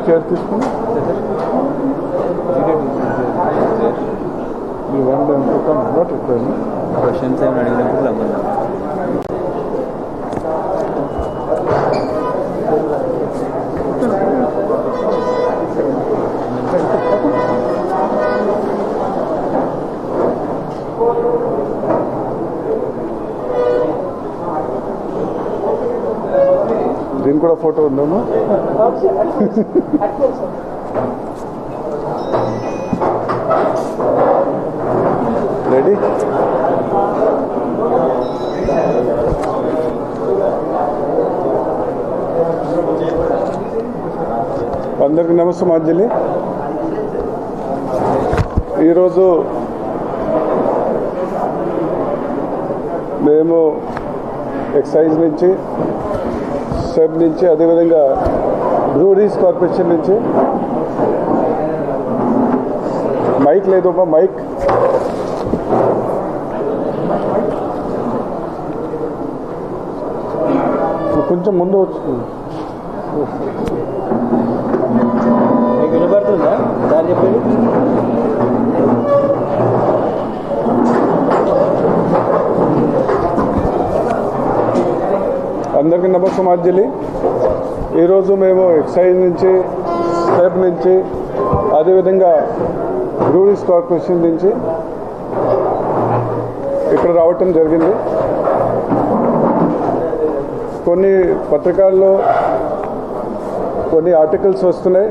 Chair తీసుకుని ఈ one not requirement questions ఏమైనా అడిగినప్పుడు రమ్మన్నా. దీని కూడా ఫోటో ఉందమ్మా. రెడీ? అందరికీ నమస్తే మాంజలి. ఈరోజు మేము ఎక్సైజ్ నుంచి, సెబ్ నుంచి, అదేవిధంగా బ్రూరీస్ కార్పొరేషన్ నుంచి మైక్ లేదమ్మా, మైక్ కొంచెం ముందు వచ్చి వినపడుతుందా దాని చెప్పేది? అందరికీ నమస్తే మాంజలి. ఈరోజు మేము ఎక్సైజ్ నుంచి, సెబ్ నుంచి, అదేవిధంగా బ్రూరీస్ కార్పొరేషన్ నుంచి ఇక్కడ రావటం జరిగింది. కొన్ని పత్రికల్లో కొన్ని ఆర్టికల్స్ వస్తున్నాయి,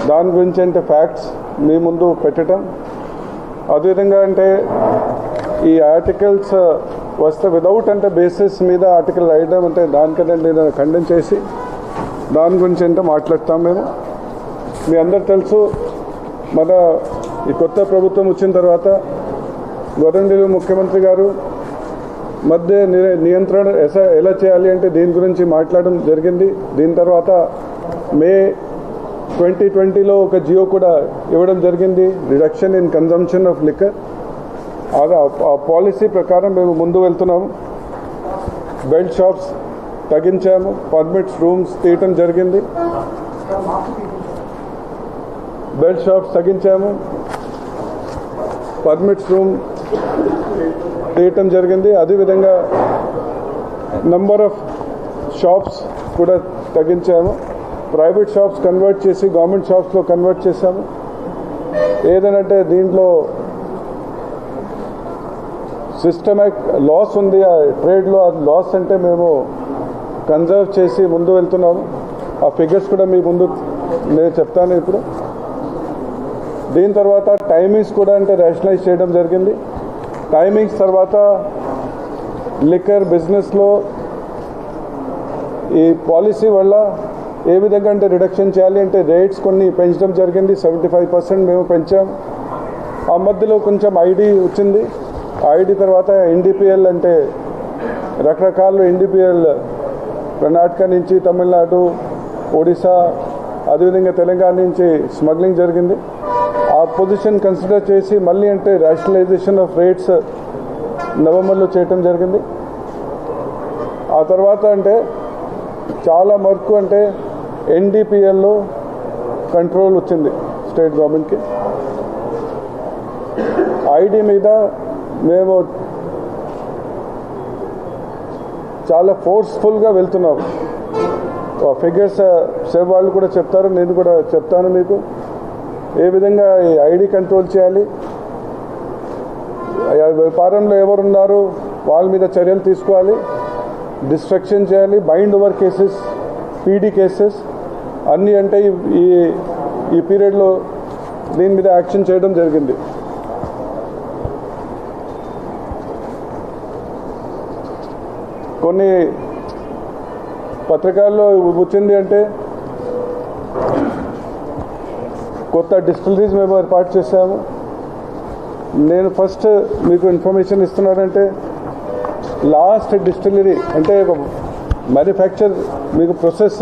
దాని గురించి అంటే ఫ్యాక్ట్స్ మీ ముందు పెట్టడం, అదేవిధంగా అంటే ఈ ఆర్టికల్స్ వస్తే వితౌట్ అంటే బేసిస్ మీద ఆర్టికల్ రాయడం అంటే దానికంటే నేను ఖండం చేసి దాని గురించి అంటే మాట్లాడతాం. మేము మీ అందరు తెలుసు, మన ఈ కొత్త ప్రభుత్వం వచ్చిన తర్వాత గౌరవనీయులు ముఖ్యమంత్రి గారు మధ్య నియంత్రణ ఎలా చేయాలి అంటే దీని గురించి మాట్లాడడం జరిగింది. దీని తర్వాత మే 2020లో ఒక జియో కూడా ఇవ్వడం జరిగింది, reduction in consumption of liquor. ఆ పాలసీ ప్రకారం మేము ముందు వెళ్తున్నాము. బెల్ట్ షాప్స్ తగ్గించాము, పర్మిట్స్ రూమ్స్ తీయటం జరిగింది, బెల్ట్ షాప్స్ తగ్గించాము, పర్మిట్స్ రూమ్ తీయటం జరిగింది. అదేవిధంగా నంబర్ ఆఫ్ షాప్స్ కూడా తగ్గించాము. ప్రైవేట్ షాప్స్ కన్వర్ట్ చేసి గవర్నమెంట్ షాప్స్లో కన్వర్ట్ చేశాము. ఏదనంటే దీంట్లో సిస్టమిక్ లాస్ ఉంది ఆ ట్రేడ్లో, ఆ లాస్ అంటే మేము కన్జర్వ్ చేసి ముందు వెళ్తున్నాము. ఆ ఫిగర్స్ కూడా మీ ముందు నేను చెప్తాను ఇప్పుడు. దీని తర్వాత టైమింగ్స్ కూడా అంటే రేషనలైజ్ చేయడం జరిగింది. టైమింగ్స్ తర్వాత లిక్కర్ బిజినెస్లో ఈ పాలసీ వల్ల ఏ విధంగా అంటే రిడక్షన్ చేయాలి అంటే రేట్స్ కొన్ని పెంచడం జరిగింది. 75% మేము పెంచాం. ఆ మధ్యలో కొంచెం ఐడి వచ్చింది. ఐడి తర్వాత ఎన్డీపీఎల్ అంటే రకరకాల ఎన్డీపీఎల్ కర్ణాటక నుంచి, తమిళనాడు, ఒడిశా, అదేవిధంగా తెలంగాణ నుంచి స్మగ్లింగ్ జరిగింది. ఆ పొజిషన్ కన్సిడర్ చేసి మళ్ళీ అంటే రేషనలైజేషన్ ఆఫ్ రేట్స్ నవంబర్లో చేయటం జరిగింది. ఆ తర్వాత అంటే చాలా వరకు అంటే ఎన్డీపీఎల్లో కంట్రోల్ వచ్చింది స్టేట్ గవర్నమెంట్కి. ఐడి మీద మేము చాలా ఫోర్స్ఫుల్గా వెళ్తున్నాము. ఫిగర్స్ సేవ్ వాళ్ళు కూడా చెప్తారు, నేను కూడా చెప్తాను మీకు ఏ విధంగా ఈ ఐడి కంట్రోల్ చేయాలి, వ్యాపారంలో ఎవరున్నారు వాళ్ళ మీద చర్యలు తీసుకోవాలి, డిస్ట్రక్షన్ చేయాలి, bind over cases, PD cases అన్నీ అంటే ఈ పీరియడ్లో దీని మీద యాక్షన్ చేయడం జరిగింది. కొన్ని పత్రికల్లో వచ్చింది అంటే కొత్త డిస్టిలరీస్ మేము ఏర్పాటు చేశాము. నేను ఫస్ట్ మీకు ఇన్ఫర్మేషన్ ఇస్తున్నానంటే లాస్ట్ డిస్టిలరీ అంటే మ్యానుఫ్యాక్చర్ మీకు ప్రాసెస్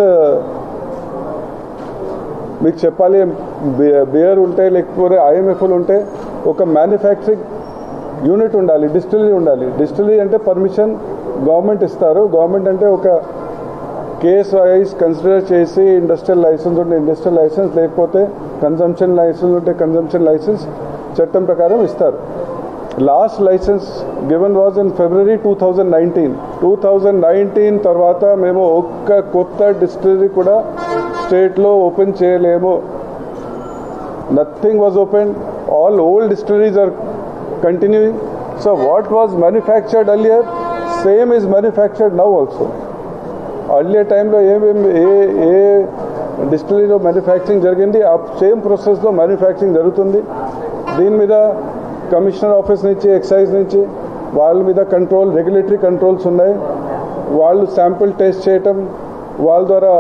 మీకు చెప్పాలి. బియర్ ఉంటే లేకపోతే ఐఎంఎఫ్లు ఉంటే ఒక మ్యానుఫ్యాక్చరింగ్ యూనిట్ ఉండాలి, డిస్టిలరీ ఉండాలి. డిస్టిలరీ అంటే పర్మిషన్ గవర్నమెంట్ ఇస్తారు. గవర్నమెంట్ అంటే ఒక కేస్ వైజ్ కన్సిడర్ చేసి ఇండస్ట్రియల్ లైసెన్స్ ఉంటే ఇండస్ట్రియల్ లైసెన్స్, లేకపోతే కన్జంప్షన్ లైసెన్స్ ఉంటే కన్జంప్షన్ లైసెన్స్ చట్టం ప్రకారం ఇస్తారు. Last license given was in February 2019 తర్వాత మేము ఒక్క కొత్త డిస్టిలరీ కూడా స్టేట్లో ఓపెన్ చేయలేము. Nothing was open, all old distilleries are continuing. So what was manufactured earlier same is manufactured now also. Earlier టైంలో ఏ డిస్టిలరీలో మ్యానుఫ్యాక్చరింగ్ జరిగింది ఆ సేమ్ ప్రాసెస్లో మ్యానుఫ్యాక్చరింగ్ జరుగుతుంది. దీని మీద కమిషనర్ ఆఫీస్ నుంచి, ఎక్సైజ్ నుంచి వాళ్ళ మీద కంట్రోల్, రెగ్యులేటరీ కంట్రోల్స్ ఉన్నాయి. వాళ్ళు శాంపిల్ టెస్ట్ చేయటం, వాళ్ళ ద్వారా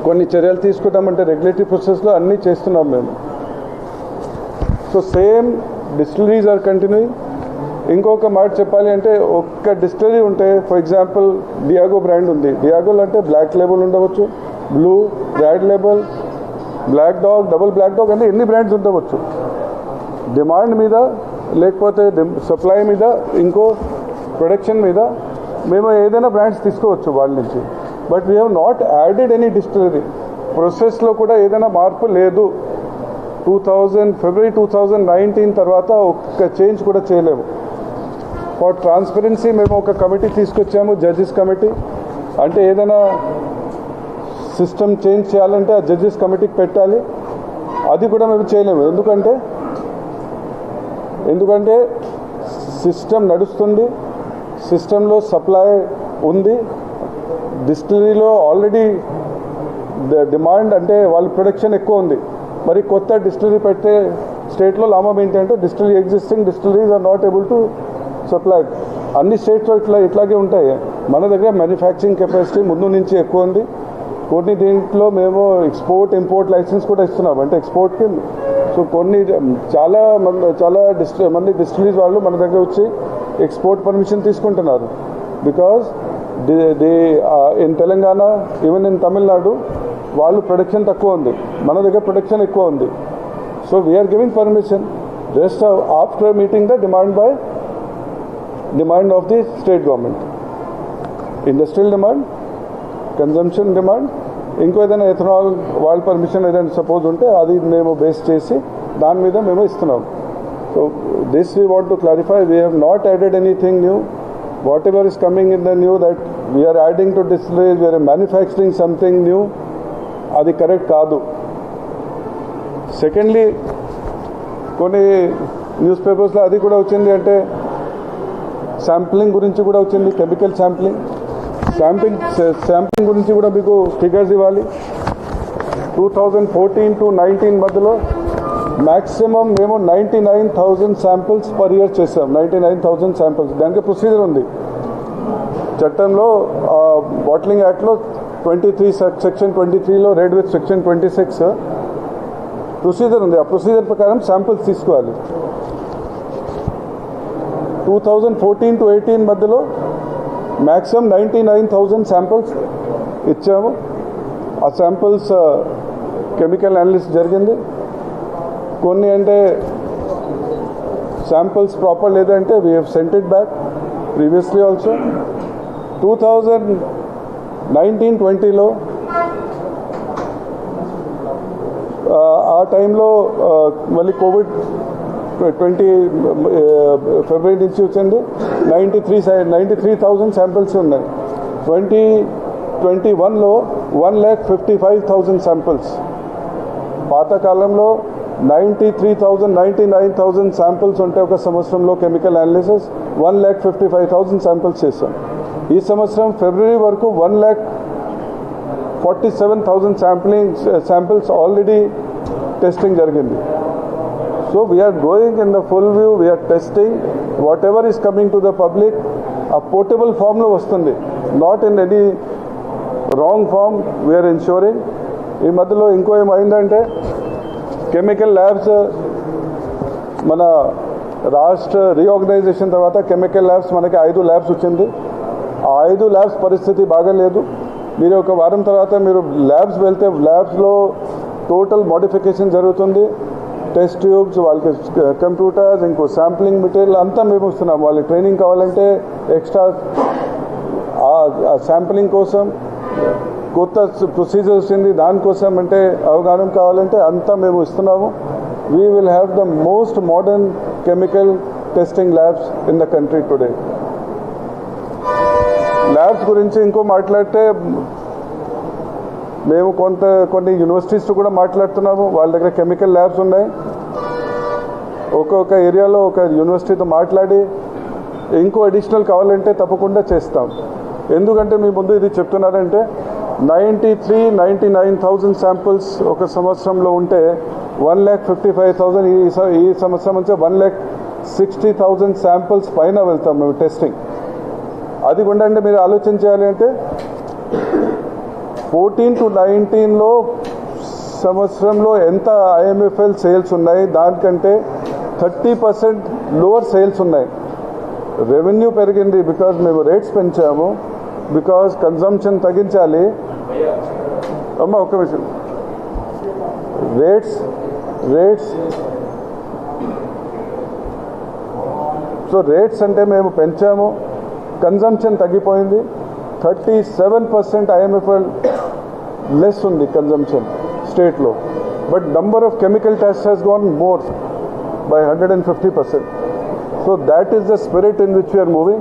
కొన్ని చర్యలు తీసుకుంటామంటే రెగ్యులేటరీ ప్రాసెస్లో అన్నీ చేస్తున్నాం మేము. So same distilleries are continuing. ఇంకొక మాట చెప్పాలి అంటే, ఒక్క డిస్టిలరీ ఉంటే, ఫర్ ఎగ్జాంపుల్ డియాగో బ్రాండ్ ఉంది. డియాగోలో అంటే బ్లాక్ లేబుల్ ఉండవచ్చు, blue, red label, black dog, double black dog అంటే ఎన్ని బ్రాండ్స్ ఉండవచ్చు. డిమాండ్ మీద, లేకపోతే సప్లై మీద, ఇంకో ప్రొడక్షన్ మీద మేము ఏదైనా బ్రాండ్స్ తీసుకోవచ్చు వాళ్ళ నుంచి. But we have not added any distillery. ప్రొసెస్లో కూడా ఏదైనా మార్పు లేదు. ఫిబ్రవరి 2019 తర్వాత ఒక్క చేంజ్ కూడా చేయలేము. ఫర్ ట్రాన్స్పరెన్సీ మేము ఒక కమిటీ తీసుకొచ్చాము, జడ్జెస్ కమిటీ. అంటే ఏదైనా సిస్టమ్ చేంజ్ చేయాలంటే ఆ జడ్జెస్ కమిటీకి పెట్టాలి. అది కూడా మేము చేయలేము. ఎందుకంటే సిస్టమ్ నడుస్తుంది, సిస్టంలో సప్లై ఉంది. డిస్టిలరీలో ఆల్రెడీ డిమాండ్ అంటే వాళ్ళ ప్రొడక్షన్ ఎక్కువ ఉంది. మరి కొత్త డిస్టిలరీ పెట్టే స్టేట్లో లాభం ఏంటంటే existing distilleries are not able to supply. అన్ని స్టేట్స్లో ఇట్లాగే ఉంటాయి. మన దగ్గర మ్యానుఫ్యాక్చరింగ్ కెపాసిటీ ముందు నుంచి ఎక్కువ ఉంది. కొన్ని దీంట్లో మేము ఎక్స్పోర్ట్, ఇంపోర్ట్ లైసెన్స్ కూడా ఇస్తున్నాం, అంటే ఎక్స్పోర్ట్కి. సో కొన్ని చాలా మంది డిస్టిలరీస్ వాళ్ళు మన దగ్గర వచ్చి ఎక్స్పోర్ట్ పర్మిషన్ తీసుకుంటున్నారు. Because in Telangana, even in Tamil Nadu వాళ్ళు ప్రొడక్షన్ తక్కువ ఉంది, మన దగ్గర ప్రొడక్షన్ ఎక్కువ ఉంది. So we are giving permission just after meeting the demand of the state government. Industrial demand, consumption demand, ఇంకో ఏదైనా ఎథనాల్ వాళ్ళ పర్మిషన్ ఏదైనా సపోజ్ ఉంటే అది మేము బేస్ చేసి దాని మీద మేము ఇస్తున్నాం. So this we want to clarify, we have not added anything new. Whatever is coming in the new that we are adding to distilleries, we are manufacturing something new, అది కరెక్ట్ కాదు. సెకండ్లీ, కొన్ని news పేపర్స్లో అది కూడా వచ్చింది, అంటే sampling గురించి కూడా వచ్చింది, కెమికల్ శాంప్లింగ్ గురించి కూడా మీకు ఫిగర్స్ ఇవ్వాలి. 2014 to 19 మధ్యలో మ్యాక్సిమం మేము 99,000 శాంపిల్స్ పర్ ఇయర్ చేసాం. 99,000 శాంపిల్స్. దానికి ప్రొసీజర్ ఉంది చట్టంలో, బాటిలింగ్ యాక్ట్లో 23 సెక్షన్ 23లో రెడ్ విత్ సెక్షన్ 26 ప్రొసీజర్ ఉంది. ఆ ప్రొసీజర్ ప్రకారం శాంపిల్స్ తీసుకోవాలి. 2014 to 18 మధ్యలో మ్యాక్సిమం 99,000 శాంపిల్స్ ఇచ్చాము. ఆ శాంపిల్స్ కెమికల్ అనాలిసిస్ జరిగింది. కొన్ని అంటే శాంపిల్స్ ప్రాపర్ లేదంటే we have sent it back previously also. 2019-20లో ఆ టైంలో మళ్ళీ కోవిడ్ 20 ఫిబ్రవరి నుంచి వచ్చింది. 93,000 శాంపిల్స్ ఉన్నాయి. 2021లో 1,55,000 శాంపిల్స్. పాతకాలంలో 99,000 శాంపిల్స్ ఉంటే ఒక సంవత్సరంలో కెమికల్ అనాలిసిస్ 1,55,000 శాంపిల్స్ చేశాం. ఈ సంవత్సరం ఫిబ్రవరి వరకు 1,47,000 శాంపిల్స్ ఆల్రెడీ టెస్టింగ్ జరిగింది. So we are going in the full view, we are testing whatever is coming to the public. A portable form lo vastundi, not in any wrong form. We are ensuring. ఈ మధ్యలో ఇంకో ఏమైందంటే chemical labs మన రాష్ట్ర reorganisation తర్వాత chemical labs మనకి 5 labs వచ్చింది. ఆ 5 ల్యాబ్స్ పరిస్థితి బాగాలేదు. మీరు ఒక వారం తర్వాత మీరు ల్యాబ్స్ వెళ్తే ల్యాబ్స్లో టోటల్ మోడిఫికేషన్ జరుగుతుంది. టెస్ట్ ట్యూబ్స్, వాళ్ళకి కంప్యూటర్స్, ఇంకో శాంప్లింగ్ మెటీరియల్ అంతా మేము ఇస్తున్నాం. వాళ్ళకి ట్రైనింగ్ కావాలంటే ఎక్స్ట్రా శాంప్లింగ్ కోసం కొత్త ప్రొసీజర్ వచ్చింది, దానికోసం అంటే అవగాహన కావాలంటే అంతా మేము ఇస్తున్నాము. We will have the most modern chemical testing labs in the country today. Labs గురించి ఇంకో మాట్లాడితే మేము కొన్ని యూనివర్సిటీస్ కూడా మాట్లాడుతున్నాము. వాళ్ళ దగ్గర కెమికల్ ల్యాబ్స్ ఉన్నాయి. ఒక్కొక్క ఏరియాలో ఒక యూనివర్సిటీతో మాట్లాడి ఇంకో అడిషనల్ కావాలంటే తప్పకుండా చేస్తాం. ఎందుకంటే మీ ముందు ఇది చెప్తున్నారంటే 99,000 శాంపుల్స్ ఒక సంవత్సరంలో ఉంటే 1,55,000 ఈ సంవత్సరం నుంచి 1,60,000 శాంపుల్స్ పైన వెళ్తాం మేము టెస్టింగ్. అది కూడా అంటే మీరు ఆలోచన చేయాలి అంటే 14 to 19లో సంవత్సరంలో ఎంత ఐఎంఎఫ్ఎల్ సేల్స్ ఉన్నాయి, దానికంటే 30% లోవర్ సేల్స్ ఉన్నాయి. రెవెన్యూ పెరిగింది బికాజ్ మేము రేట్స్ పెంచాము, బికాజ్ కన్జంప్షన్ తగ్గించాలి. అమ్మ ఒక్క విషయం, రేట్స్ సో రేట్స్ అంటే మేము పెంచాము, కన్జంప్షన్ తగ్గిపోయింది. 37% ఐఎంఎఫ్ఎల్ లెస్ ఉంది కన్జంప్షన్ స్టేట్లో. But number of chemical test has gone more by 150%. So that is the spirit in which we are moving.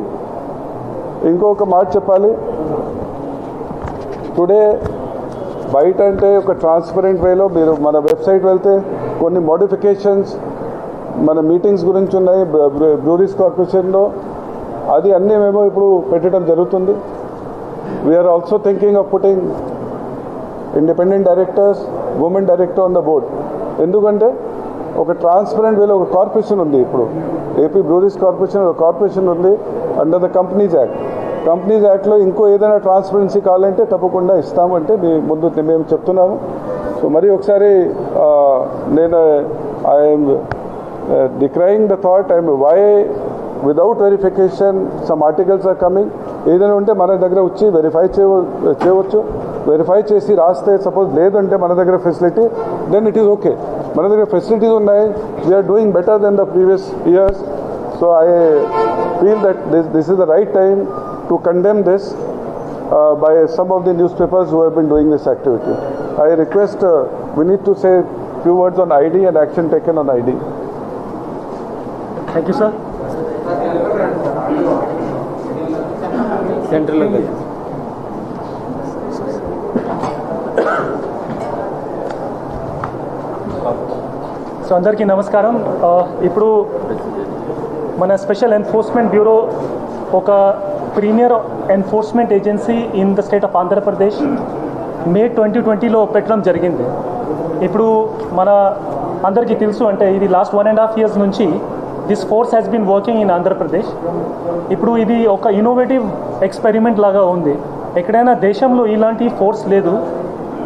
ఇంకొక మాట చెప్పాలి, టుడే బయట అంటే ఒక ట్రాన్స్పరెంట్ వేలో మీరు మన వెబ్సైట్ వెళ్తే కొన్ని మోడిఫికేషన్స్ మన మీటింగ్స్ గురించి ఉన్నాయి బ్రూరీస్ కార్పొరేషన్లో, అది అన్నీ మేము ఇప్పుడు పెట్టడం జరుగుతుంది. We are also thinking of putting independent directors, women director on the board. ఎందుకంటే ఒక ట్రాన్స్పరెంట్ వేలో ఒక కార్పొరేషన్ ఉంది. ఇప్పుడు ఏపీ బ్రూరీస్ కార్పొరేషన్ ఒక కార్పొరేషన్ ఉంది అండర్ ద కంపెనీస్ యాక్ట్లో. ఇంకో ఏదైనా ట్రాన్స్పరెన్సీ కావాలంటే తప్పకుండా ఇస్తామంటే మీ ముందు మేము చెప్తున్నాము. సో మరి ఒకసారి నేను I'm decrying the thought why without verification some articles are coming. ఏదైనా ఉంటే మన దగ్గర వచ్చి వెరిఫై చేయవచ్చు. వెరిఫై చేసి రాస్తే సపోజ్ లేదంటే మన దగ్గర facility, then it is okay. మన దగ్గర ఫెసిలిటీస్ ఉన్నాయి. We are doing better than the previous years. So I feel that this is the right time to condemn this by some of the newspapers who have been doing this activity. I request we need to say few words on ID and action taken on ID. Thank you, sir. Central level. So అందరికీ నమస్కారం. ఇప్పుడు మన special enforcement bureau ఒక premier enforcement agency in the state of Andhra Pradesh May 2020లో పెట్టడం జరిగింది. ఇప్పుడు మన అందరికీ తెలుసు అంటే ఇది లాస్ట్ 1.5 years నుంచి this force has been working in Andhra Pradesh. ఇప్పుడు ఇది ఒక ఇన్నోవేటివ్ ఎక్స్పెరిమెంట్ లాగా ఉంది. ఎక్కడైనా దేశంలో ఇలాంటి ఫోర్స్ లేదు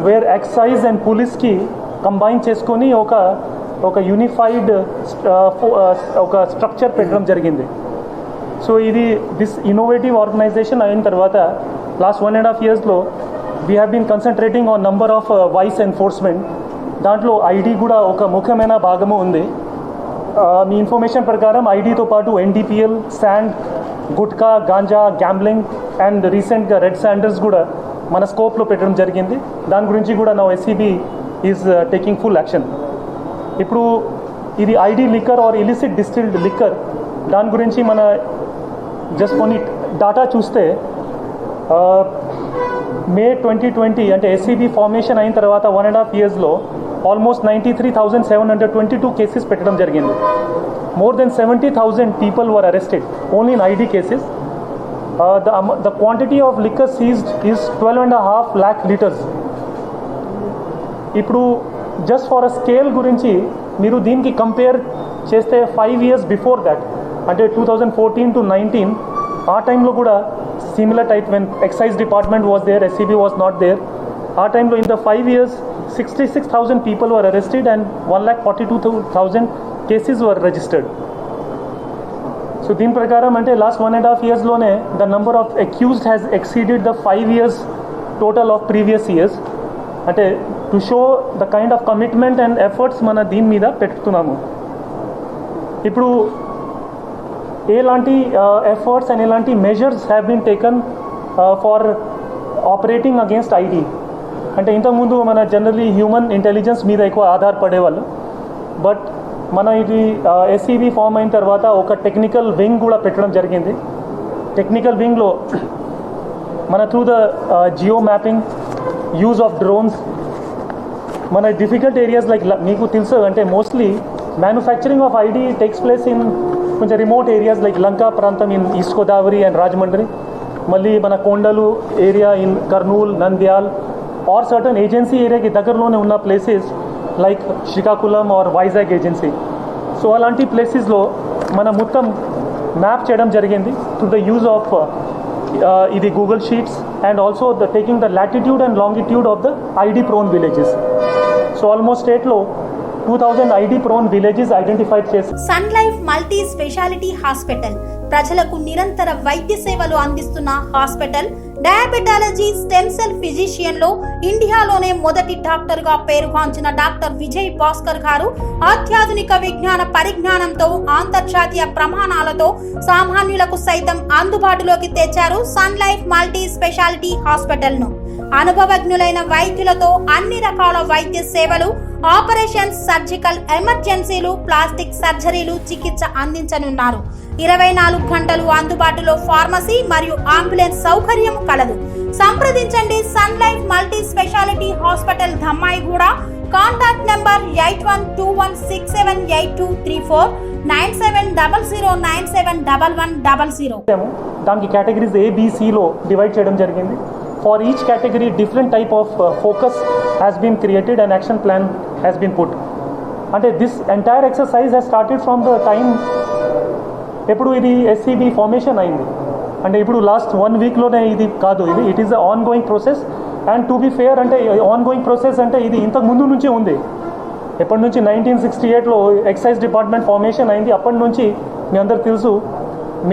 వేర్ ఎక్సైజ్ అండ్ పోలీస్కి కంబైన్ చేసుకొని ఒక యూనిఫైడ్ ఒక స్ట్రక్చర్ పెట్టడం జరిగింది. సో ఇది దిస్ ఇన్నోవేటివ్ ఆర్గనైజేషన్ అయిన తర్వాత లాస్ట్ 1.5 yearsలో we have been concentrating on number of voice enforcement. దాంట్లో ఐడి కూడా ఒక ముఖ్యమైన భాగము ఉంది. మీ ఇన్ఫర్మేషన్ ప్రకారం ఐడితో పాటు NDPL, sand, gutka, ganja, gambling and రీసెంట్గా రెడ్ శాండర్స్ కూడా మన స్కోప్లో పెట్టడం జరిగింది. దాని గురించి కూడా నా SCB is taking full action. ఇప్పుడు ఇది ID liquor are illicit distilled liquor, దాని గురించి మన జస్ట్ కొన్ని డాటా చూస్తే మే 2020 అంటే ఎస్సీబీ ఫార్మేషన్ అయిన తర్వాత 1.5 yearsలో ఆల్మోస్ట్ 93,722 కేసెస్ పెట్టడం జరిగింది. More than 70,000 people were arrested only in ID cases. The quantity of liquor seized is 12.5 lakh liters. ఇప్పుడు జస్ట్ ఫర్ అ స్కేల్ గురించి మీరు దీనికి కంపేర్ చేస్తే 5 years బిఫోర్ దట్ అంటే 2014 to 19 ఆ టైంలో కూడా similar type when excise department was there, SCB was not there. ఆ టైంలో in the 5 years 66,000 people were arrested and 1,42,000 cases were registered. So దీని ప్రకారం అంటే లాస్ట్ 1.5 yearsలోనే the number of accused has exceeded the 5 years total of previous years. అంటే to show the kind of commitment and efforts మన దీని మీద పెట్టుతున్నాము. ఇప్పుడు ఎలాంటి ఎఫర్ట్స్ అండ్ ఎలాంటి measures have been taken for operating against ID. అంటే ఇంతకుముందు మన జనరలీ హ్యూమన్ ఇంటెలిజెన్స్ మీద ఎక్కువ ఆధారపడేవాళ్ళు. బట్ మన ఇది ఎస్సీబీ ఫామ్ అయిన తర్వాత ఒక టెక్నికల్ వింగ్ కూడా పెట్టడం జరిగింది. టెక్నికల్ వింగ్లో మన through the geo mapping, use of drones, మన డిఫికల్ట్ ఏరియాస్ లైక్ మీకు తెలుసు అంటే mostly manufacturing of ID takes place in కొంచెం రిమోట్ ఏరియాస్ లైక్ లంకా ప్రాంతం in East Godavari and Rajahmundry, మళ్ళీ మన కొండలు area in Kurnool, Nandyal or certain agency ఏరియాకి దగ్గరలోనే ఉన్న places like Srikakulam or Vizag agency. So అలాంటి ప్లేసెస్లో మనం మొత్తం మ్యాప్ చేయడం జరిగింది త్రూ ద యూజ్ ఆఫ్ ఇది Google sheets and also the taking the latitude and longitude of the ID prone villages. So almost స్టేట్లో 2000 ఐడి ప్రోన్ విలేజెస్ ఐడెంటిఫై చేసి Sun Life multi speciality Hospital ప్రజలకు నిరంతర వైద్య సేవలు అందిస్తున్న hospital. Diabetology, stem cell physician లో ఇండియాలోనే మొదటి డాక్టర్ గా పేరుగాంచిన డాక్టర్ విజయ్ భాస్కర్ గారు అత్యాధునిక విజ్ఞాన పరిజ్ఞానంతో అంతర్జాతీయ ప్రమాణాలతో సామాన్యులకు సైతం అందుబాటులోకి తెచ్చారు Sun Life multi speciality Hospital ను. అనుభవజ్ఞులైన వైద్యులతో అన్ని రకాల వైద్య సేవలు, ఆపరేషన్స్, సర్జికల్ ఎమర్జెన్సీలు, ప్లాస్టిక్ సర్జరీలు, చికిత్స అందించనున్నారు. 24 గంటలు అందుబాటులో ఫార్మసీ మరియు అంబులెన్స్ సౌకర్యం కలదు. సంప్రదించండి Sun Life multi speciality hospital, Dammaiguda. Contact number 8121678234, 9700971100. దానికి కేటగిరీస్ ఏబిసిలో డివైడ్ చేయడం జరిగింది. For each category different type of focus has been created and action plan has been put. అంటే this entire exercise has started from the time ఎప్పుడు ఇది SCB formation అయింది. అంటే ఇప్పుడు లాస్ట్ 1 వీక్లోనే ఇది కాదు, ఇది it is the on going process. And to be fair అంటే ఆన్ గోయింగ్ ప్రాసెస్ అంటే ఇది ఇంతకు ముందు నుంచి ఉంది. ఎప్పటి నుంచి 1968లో ఎక్సైజ్ డిపార్ట్మెంట్ ఫార్మేషన్ అయింది. అప్పటి నుంచి మీ అందరికి తెలుసు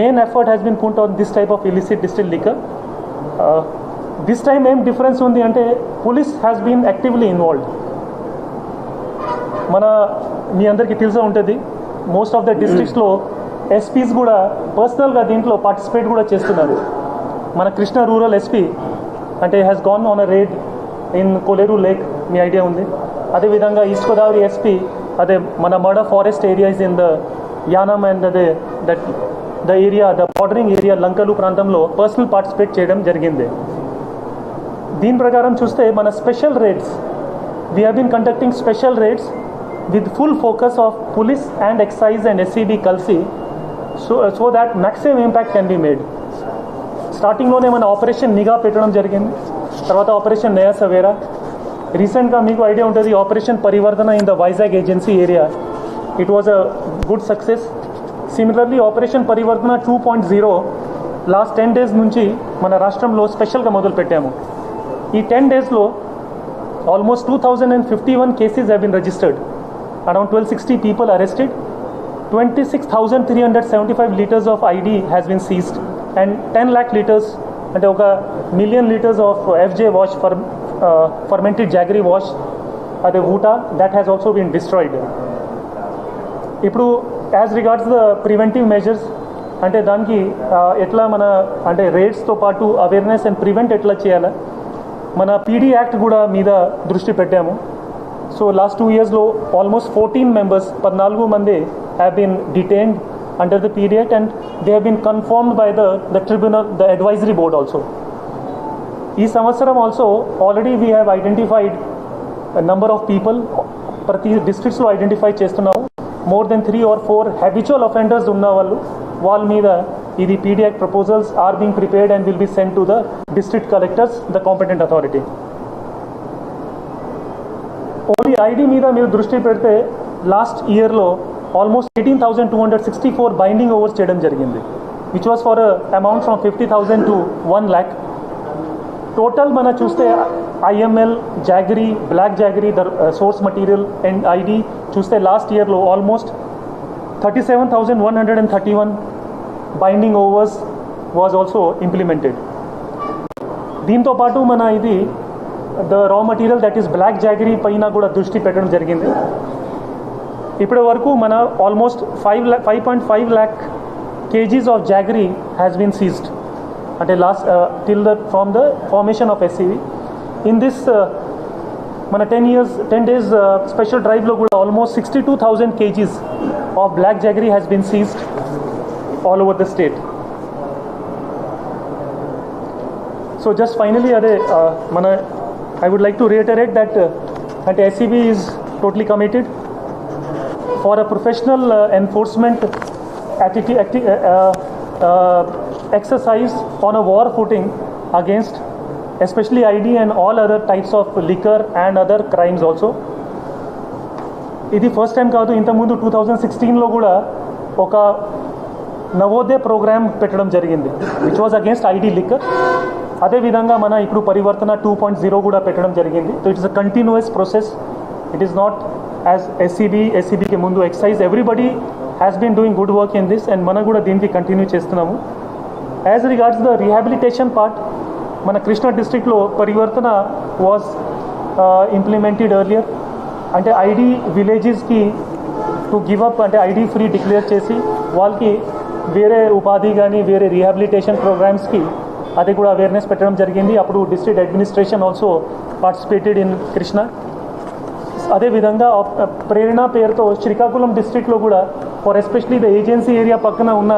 main effort has been put on this type of illicit distilled liquor. This time ఏం డిఫరెన్స్ ఉంది అంటే police has been actively involved. మన మీ అందరికీ తెలిసే ఉంటుంది మోస్ట్ ఆఫ్ ద డిస్ట్రిక్ట్స్లో ఎస్పీస్ కూడా పర్సనల్గా దీంట్లో పార్టిసిపేట్ కూడా చేస్తున్నారు. మన కృష్ణా రూరల్ ఎస్పీ అంటే has gone on a raid in Kolleru lake, మీ ఐడియా ఉంది. అదేవిధంగా ఈస్ట్ గోదావరి ఎస్పీ అదే మన మర్డర్ forest areas in the Yanam and అదే that the area the bordering area లంకలు ప్రాంతంలో పర్సనల్ పార్టిసిపేట్ చేయడం జరిగింది. దీని ప్రకారం చూస్తే మన special raids we have been conducting special raids with full focus of police and excise and SCB కలిసి so that maximum impact can be made. స్టార్టింగ్లోనే మన ఆపరేషన్ నిఘా పెట్టడం జరిగింది, తర్వాత ఆపరేషన్ నయా సవేరా, రీసెంట్గా మీకు ఐడియా ఉంటుంది ఆపరేషన్ పరివర్తన in the Vizag agency area. It was a good success. Similarly operation పరివర్తన 2.0 లాస్ట్ 10 days నుంచి మన రాష్ట్రంలో స్పెషల్గా మొదలుపెట్టాము. ఈ 10 daysలో almost 2051 cases have been registered, around 1260 people arrested, 26,375 liters of ID has been seized and 10 lakh liters అంటే 1 million liters of FJ wash for fermented jaggery wash అదే Utah that has also been destroyed. ఇప్పుడు as regards the preventive measures అంటే దానికి ఎట్లా మన అంటే రేట్స్తో పాటు awareness and prevent ఎట్లా చేయాలా మన పీడీ యాక్ట్ కూడా మీద దృష్టి పెట్టాము. సో లాస్ట్ 2 yearsలో ఆల్మోస్ట్ 14 members 14 మంది have been detained under the PD act and they have been confirmed by the tribunal the advisory board also. ఈ సంవత్సరం also already we have identified number of people ప్రతి డిస్ట్రిక్ట్స్లో identify చేస్తున్నాము. More than 3 or 4 habitual offenders ఉన్న వాళ్ళ మీద ఇది PD act proposals are being prepared and will be send to the district collectors the competent authority. Only ID మీద మీరు దృష్టి పెడితే లాస్ట్ ఇయర్లో ఆల్మోస్ట్ 18,264 బైండింగ్ ఓవర్స్ చేయడం జరిగింది, which was for amount from 50,000 to 1 lakh. Total మనం చూస్తే IML, jaggery, black jaggery the source material and ID చూస్తే లాస్ట్ ఇయర్లో almost 37,131 binding overs was also implemented. దీంతో పాటు మన ఇది the raw material that is black jaggery పైన కూడా దృష్టి పెట్టడం జరిగింది. ఇప్పటి వరకు మన almost 5.5 lakh kgs of jaggery has been seized. అంటే last till the from the formation of SCV. In this మన 10 days special drive లో కూడా almost 62,000 kgs of black jaggery has been seized all over the state. So just finally I would like to reiterate that and SCB is totally committed for a professional enforcement exercise on a war footing against especially ID and all other types of liquor and other crimes also. ఇది first time కాదు, ఇంతకుముందు 2016లో కూడా ఒక Navodaya program పెట్టడం జరిగింది which was against ID liquor. అదేవిధంగా మన ఇప్పుడు పరివర్తన 2.0 కూడా పెట్టడం జరిగింది. So it is a continuous process. It is not as ఎస్సీబీకి ముందు excise everybody has been doing good work in this and మనం కూడా దీనికి కంటిన్యూ చేస్తున్నాము. As regards the rehabilitation part, మన కృష్ణా డిస్ట్రిక్ట్లో పరివర్తన వాజ్ ఇంప్లిమెంటెడ్ ఎర్లియర్. అంటే ఐడి విలేజెస్కి టు గివ్ అప్ అంటే ఐడి ఫ్రీ డిక్లేర్ చేసి వాళ్ళకి వేరే ఉపాధి కానీ వేరే రీహాబిలిటేషన్ ప్రోగ్రామ్స్కి అది కూడా అవేర్నెస్ పెట్టడం జరిగింది. అప్పుడు district administration also participated in Krishna. అదేవిధంగా ప్రేరణ పేరుతో శ్రీకాకుళం డిస్ట్రిక్ట్లో కూడా for especially the agency area పక్కన ఉన్న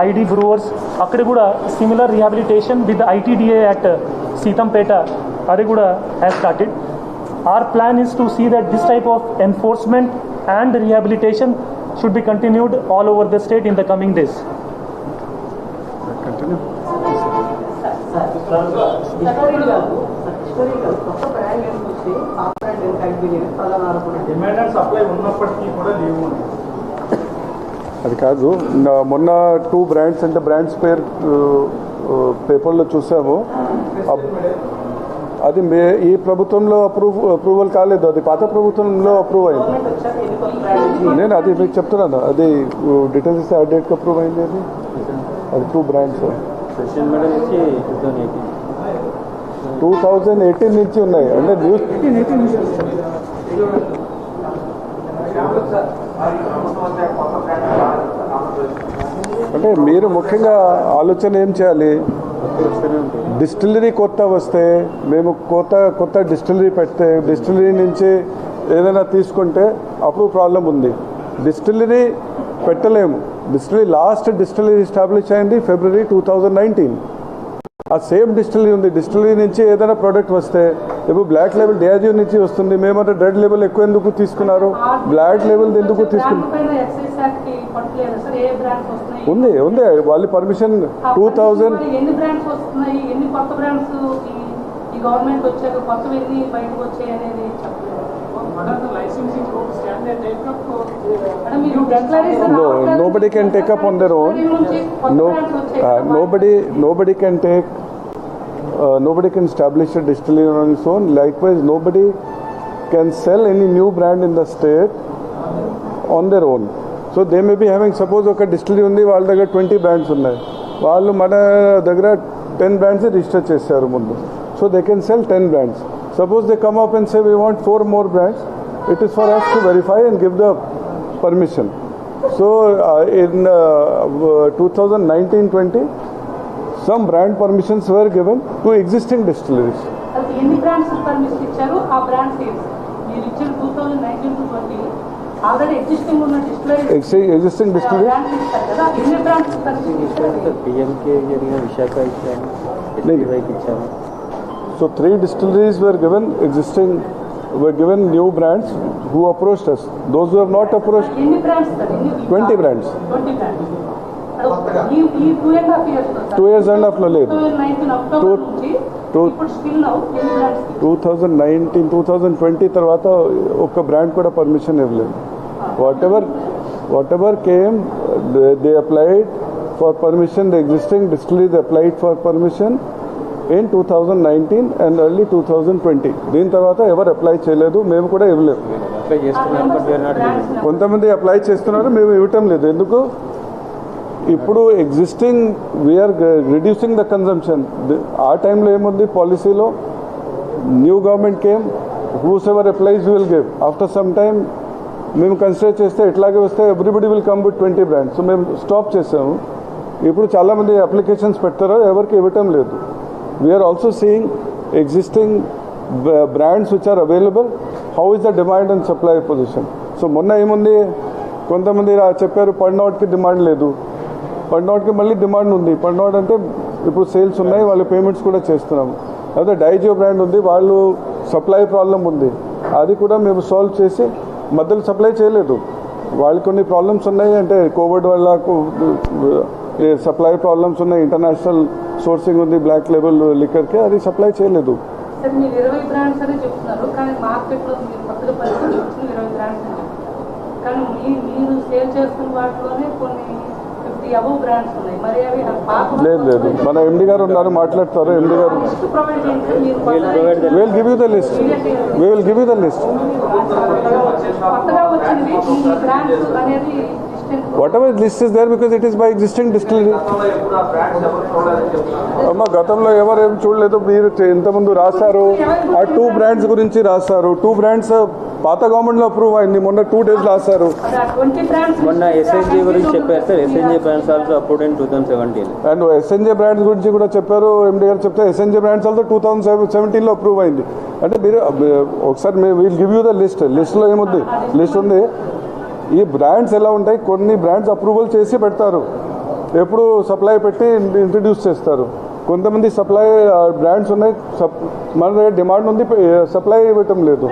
ఐడి బ్రూవర్స్ అక్కడ కూడా similar rehabilitation with ITDA act Seethampeta అది కూడా has started. Our plan is to see that this type of enforcement and rehabilitation should be continued all over the state in the coming days. Continue. అది కాదు, మొన్న 2 brands అంటే brands పేరు పేపర్లో చూసాము. అది ఈ ప్రభుత్వంలో అప్రూవల్ కాలేదు, అది పాత ప్రభుత్వంలో అప్రూవ్ అయింది. నేను అది మీకు చెప్తున్నాను, అది డీటెయిల్స్ ఇస్తే ఆ డేట్కి అప్రూవ్ అయింది. అది 2 బ్రాండ్స్ 2018 నుంచి ఉన్నాయి. అంటే న్యూస్ అంటే మీరు ముఖ్యంగా ఆలోచన ఏం చేయాలి, డిస్టిలరీ కొత్త వస్తే మేము కొత్త డిస్టిలరీ పెడితే డిస్టిలరీ నుంచి ఏదైనా తీసుకుంటే అప్పుడు ప్రాబ్లం ఉంది. డిస్టిలరీ పెట్టలేము. లాస్ట్ డిస్టిలరీ ఎస్టాబ్లిష్ అయింది February 2019. ఆ సేమ్ డిస్టిలరీ ఉంది. డిస్టిలరీ నుంచి ఏదైనా ప్రోడక్ట్ వస్తే ఇప్పుడు బ్లాక్ లెవెల్ డియాజియో నుంచి వస్తుంది, మేమంటే రెడ్ లెవెల్ ఎక్కువ ఎందుకు తీసుకున్నారు, బ్లాక్ లెవెల్ ఎందుకు తీసుకున్నారు ఉంది వాళ్ళ permission 2000 nobody can take up on their own. Nobody can take nobody can establish a distillery on its own. Likewise, nobody can sell any new brand in the state on their own. So they may be having, suppose oka distillery undi వాళ్ళ దగ్గర 20 brands ఉన్నాయి, వాళ్ళు మన దగ్గర 10 brands register చేశారు ముందు. So they can sell 10 brands. Suppose they come up and say we want 4 more brands, it is for us to verify and give the permission. So in 2019-20 some brand permissions were given to existing distilleries. ఎన్ని brands permission ఇచ్చారు? ఆ brands మీరు ఇచ్చిన 2019-20 already existing ఉన్న distillery existing distillery కదా, ఎన్ని brands permission ఇచ్చారు? PMK Visakha ఇచ్చారు, ఎస్టీవైకి ఇచ్చారు. So 3 distilleries were given new brands who approached us. Those who have not approached, ఎన్ని బ్రాండ్స్ సార్? 20 brands. 20 బ్రాండ్స్. ఈ 2.5 years 2 years and half లో లేదు. 2019 అక్టోబర్ నుంచి ఇప్పుడు స్టిల్ నౌ ఎన్ని బ్రాండ్స్? 2020 తర్వాత ఒక్క బ్రాండ్ కూడా పర్మిషన్ ఇవ్వలేదు. whatever came, they applied for permission. The existing distilleries applied for permission in 2019 and early 2020. దీని తర్వాత ఎవరు అప్లై చేయలేదు, మేము కూడా ఇవ్వలేము. కొంతమంది అప్లై చేస్తున్నారు, మేము ఇవ్వటం లేదు. ఎందుకు? ఇప్పుడు existing we are reducing the consumption. ఆ టైంలో ఏముంది పాలసీలో, new government came, whose ever applies will give. After some time మేము కన్సిడర్ చేస్తే ఇట్లాగే వస్తే everybody will come with 20 brands. So మేము స్టాప్ చేసాము. ఇప్పుడు చాలామంది అప్లికేషన్స్ పెడతారో ఎవరికి ఇవ్వటం లేదు. We are also seeing existing brands which are available, how is the demand and supply position. So మొన్న ఏముంది, కొంతమంది చెప్పారు పడినోట్కి డిమాండ్ లేదు, పడినోట్కి మళ్ళీ డిమాండ్ ఉంది. పడినోట్ అంటే ఇప్పుడు సేల్స్ ఉన్నాయి, వాళ్ళ పేమెంట్స్ కూడా చేస్తున్నాము. అదే డైజియో బ్రాండ్ ఉంది, వాళ్ళు సప్లై ప్రాబ్లం ఉంది, అది కూడా మేము సాల్వ్ చేసి మధ్యలో సప్లై చేయలేదు. వాళ్ళకి కొన్ని ప్రాబ్లమ్స్ ఉన్నాయి, అంటే కోవిడ్ వల్ల సప్లై ప్రాబ్లమ్స్ ఉన్నాయి, ఇంటర్నేషనల్ సోర్సింగ్ ఉంది బ్లాక్ లేబుల్ లిక్కర్కి, అది సప్లై చేయలేదు. సార్ మీరు 20 బ్రాండ్స్ అని చెప్తున్నారు, కానీ మార్కెట్లో మీరు కొత్తగా పరిస్థితి 20 బ్రాండ్స్ అని చెప్తున్నారు, కానీ మీరు సేల్ చేస్తున్న వాటిలోనే కొన్ని 50 అబవ్ బ్రాండ్స్ ఉన్నాయి. మరి అవి లేదు లేదు, మన ఎండి గారు ఉన్నారు, మాట్లాడతారు. ఎండి గారు లిస్ట్ ప్రొవైడ్ చేయండి, మీరు will give you the list, we will give you the list. కొత్తగా వచ్చినవి ఈ బ్రాండ్స్ అనేది whatever list is there because it is by existing distillery. అమ్మ గతంలో ఎవరేం చూడలేదు, మీరు ఇంతకుముందు రాశారు ఆ 2 బ్రాండ్స్ గురించి రాశారు. 2 బ్రాండ్స్ పాత గవర్నమెంట్లో అప్రూవ్ అయింది, మొన్న 2 days రాశారు. మొన్న ఎస్ఎన్జే గురించి చెప్పారు sir, SNJ brands also approved in 2017. And SNJ brands గురించి కూడా చెప్పారు ఎండి గారు. చెప్తే ఎస్ఎన్జే బ్రాండ్స్ ఆల్సో 2017లో అప్రూవ్ అయింది. అంటే మీరు ఒకసారి మేము will give you the list. లిస్ట్లో ఏముంది, లిస్ట్ ఉంది. ఈ బ్రాండ్స్ ఎలా ఉంటాయి, కొన్ని బ్రాండ్స్ అప్రూవల్ చేసి పెడతారు, ఎప్పుడు సప్లై పెట్టి ఇంట్రడ్యూస్ చేస్తారు. కొంతమంది సప్లై బ్రాండ్స్ ఉన్నాయి, మన దగ్గర డిమాండ్ ఉంది, సప్లై ఇవ్వటం లేదు.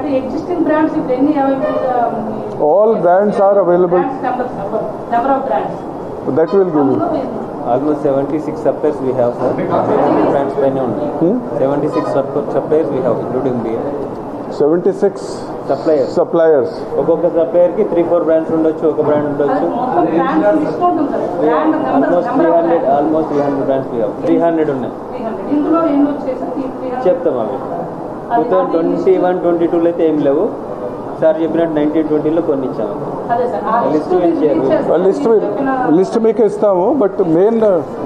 All brands are available, that will give you. Almost 76 suppliers we have, sir. Brands payne undi. 76 suppliers we have, including beer. 76 suppliers. ఒక్కొక్క సప్లయర్ కి 3-4 బ్రాండ్స్ ఉండొచ్చు, ఒక బ్రాండ్ ఉండొచ్చు. Almost 300 brands we have. 300 ఉన్నాయి. చెప్తాం అవి 2021-22 అయితే ఏం లేవు సార్, చెప్పినట్టు 1920లో కొన్ని ఇచ్చాము. లిస్ట్ మీకు ఇస్తాము. బట్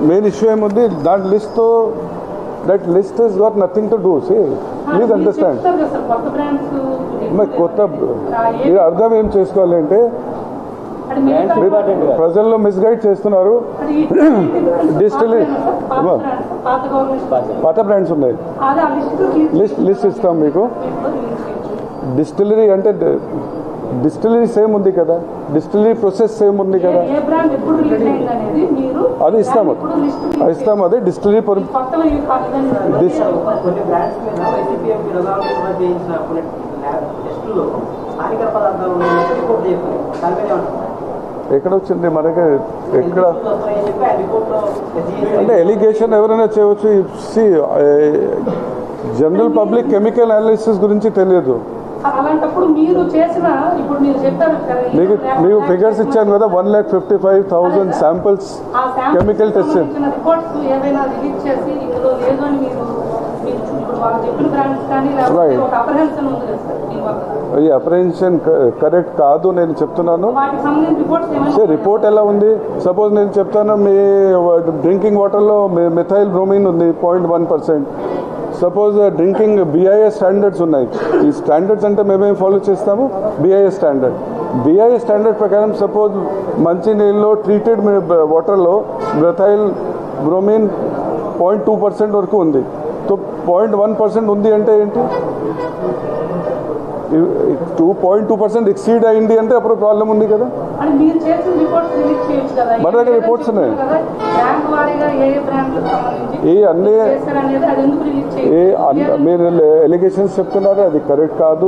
మెయిన్ ఇష్యూ ఏముంది దాని లిస్ట్తో, that list is got nothing to do. See please understand. కొత్త మీరు అర్థం ఏం చేసుకోవాలి అంటే, ప్రజల్లో మిస్గైడ్ చేస్తున్నారు. డిస్టిలరీ పాత బ్రాండ్స్ ఉన్నాయి, లిస్ట్ ఇస్తాం మీకు. డిస్టిలరీ అంటే డిస్టిలరీ సేమ్ ఉంది కదా, డిస్టిలరీ ప్రాసెస్ సేమ్ ఉంది కదా, అది ఇస్తాము. అదే డిస్టిలరీ ఎక్కడ వచ్చింది మనకి, ఎక్కడ అంటే ఎలిగేషన్ ఎవరైనా చేయవచ్చు. జనరల్ పబ్లిక్ కెమికల్ అనాలిసిస్ గురించి తెలియదు. మీకు ఫిగర్స్ ఇచ్చాను కదా, 1,55,000 శాంపిల్స్ కెమికల్ టెస్ట్. ఈ అప్రహెన్షన్ కరెక్ట్ కాదు నేను చెప్తున్నాను. రిపోర్ట్ ఎలా ఉంది, సపోజ్ నేను చెప్తాను మీ డ్రింకింగ్ వాటర్లో మిథైల్ బ్రోమిన్ ఉంది 0.1%. సపోజ్ డ్రింకింగ్ BIS స్టాండర్డ్స్ ఉన్నాయి. ఈ స్టాండర్డ్స్ అంటే మేమేం ఫాలో చేస్తాము, BIS స్టాండర్డ్ ప్రకారం సపోజ్ మంచినీళ్ళలో ట్రీటెడ్ వాటర్లో మిథైల్ బ్రోమిన్ 0.2% వరకు ఉంది. సో 0.1% ఉంది అంటే ఏంటి, 2.2% ఎక్సీడ్ అయింది అంటే అప్పుడు ప్రాబ్లం ఉంది కదా. మన దగ్గర రిపోర్ట్స్ ఉన్నాయి. మీరు ఎలిగేషన్స్ చెప్తున్నారు, అది కరెక్ట్ కాదు.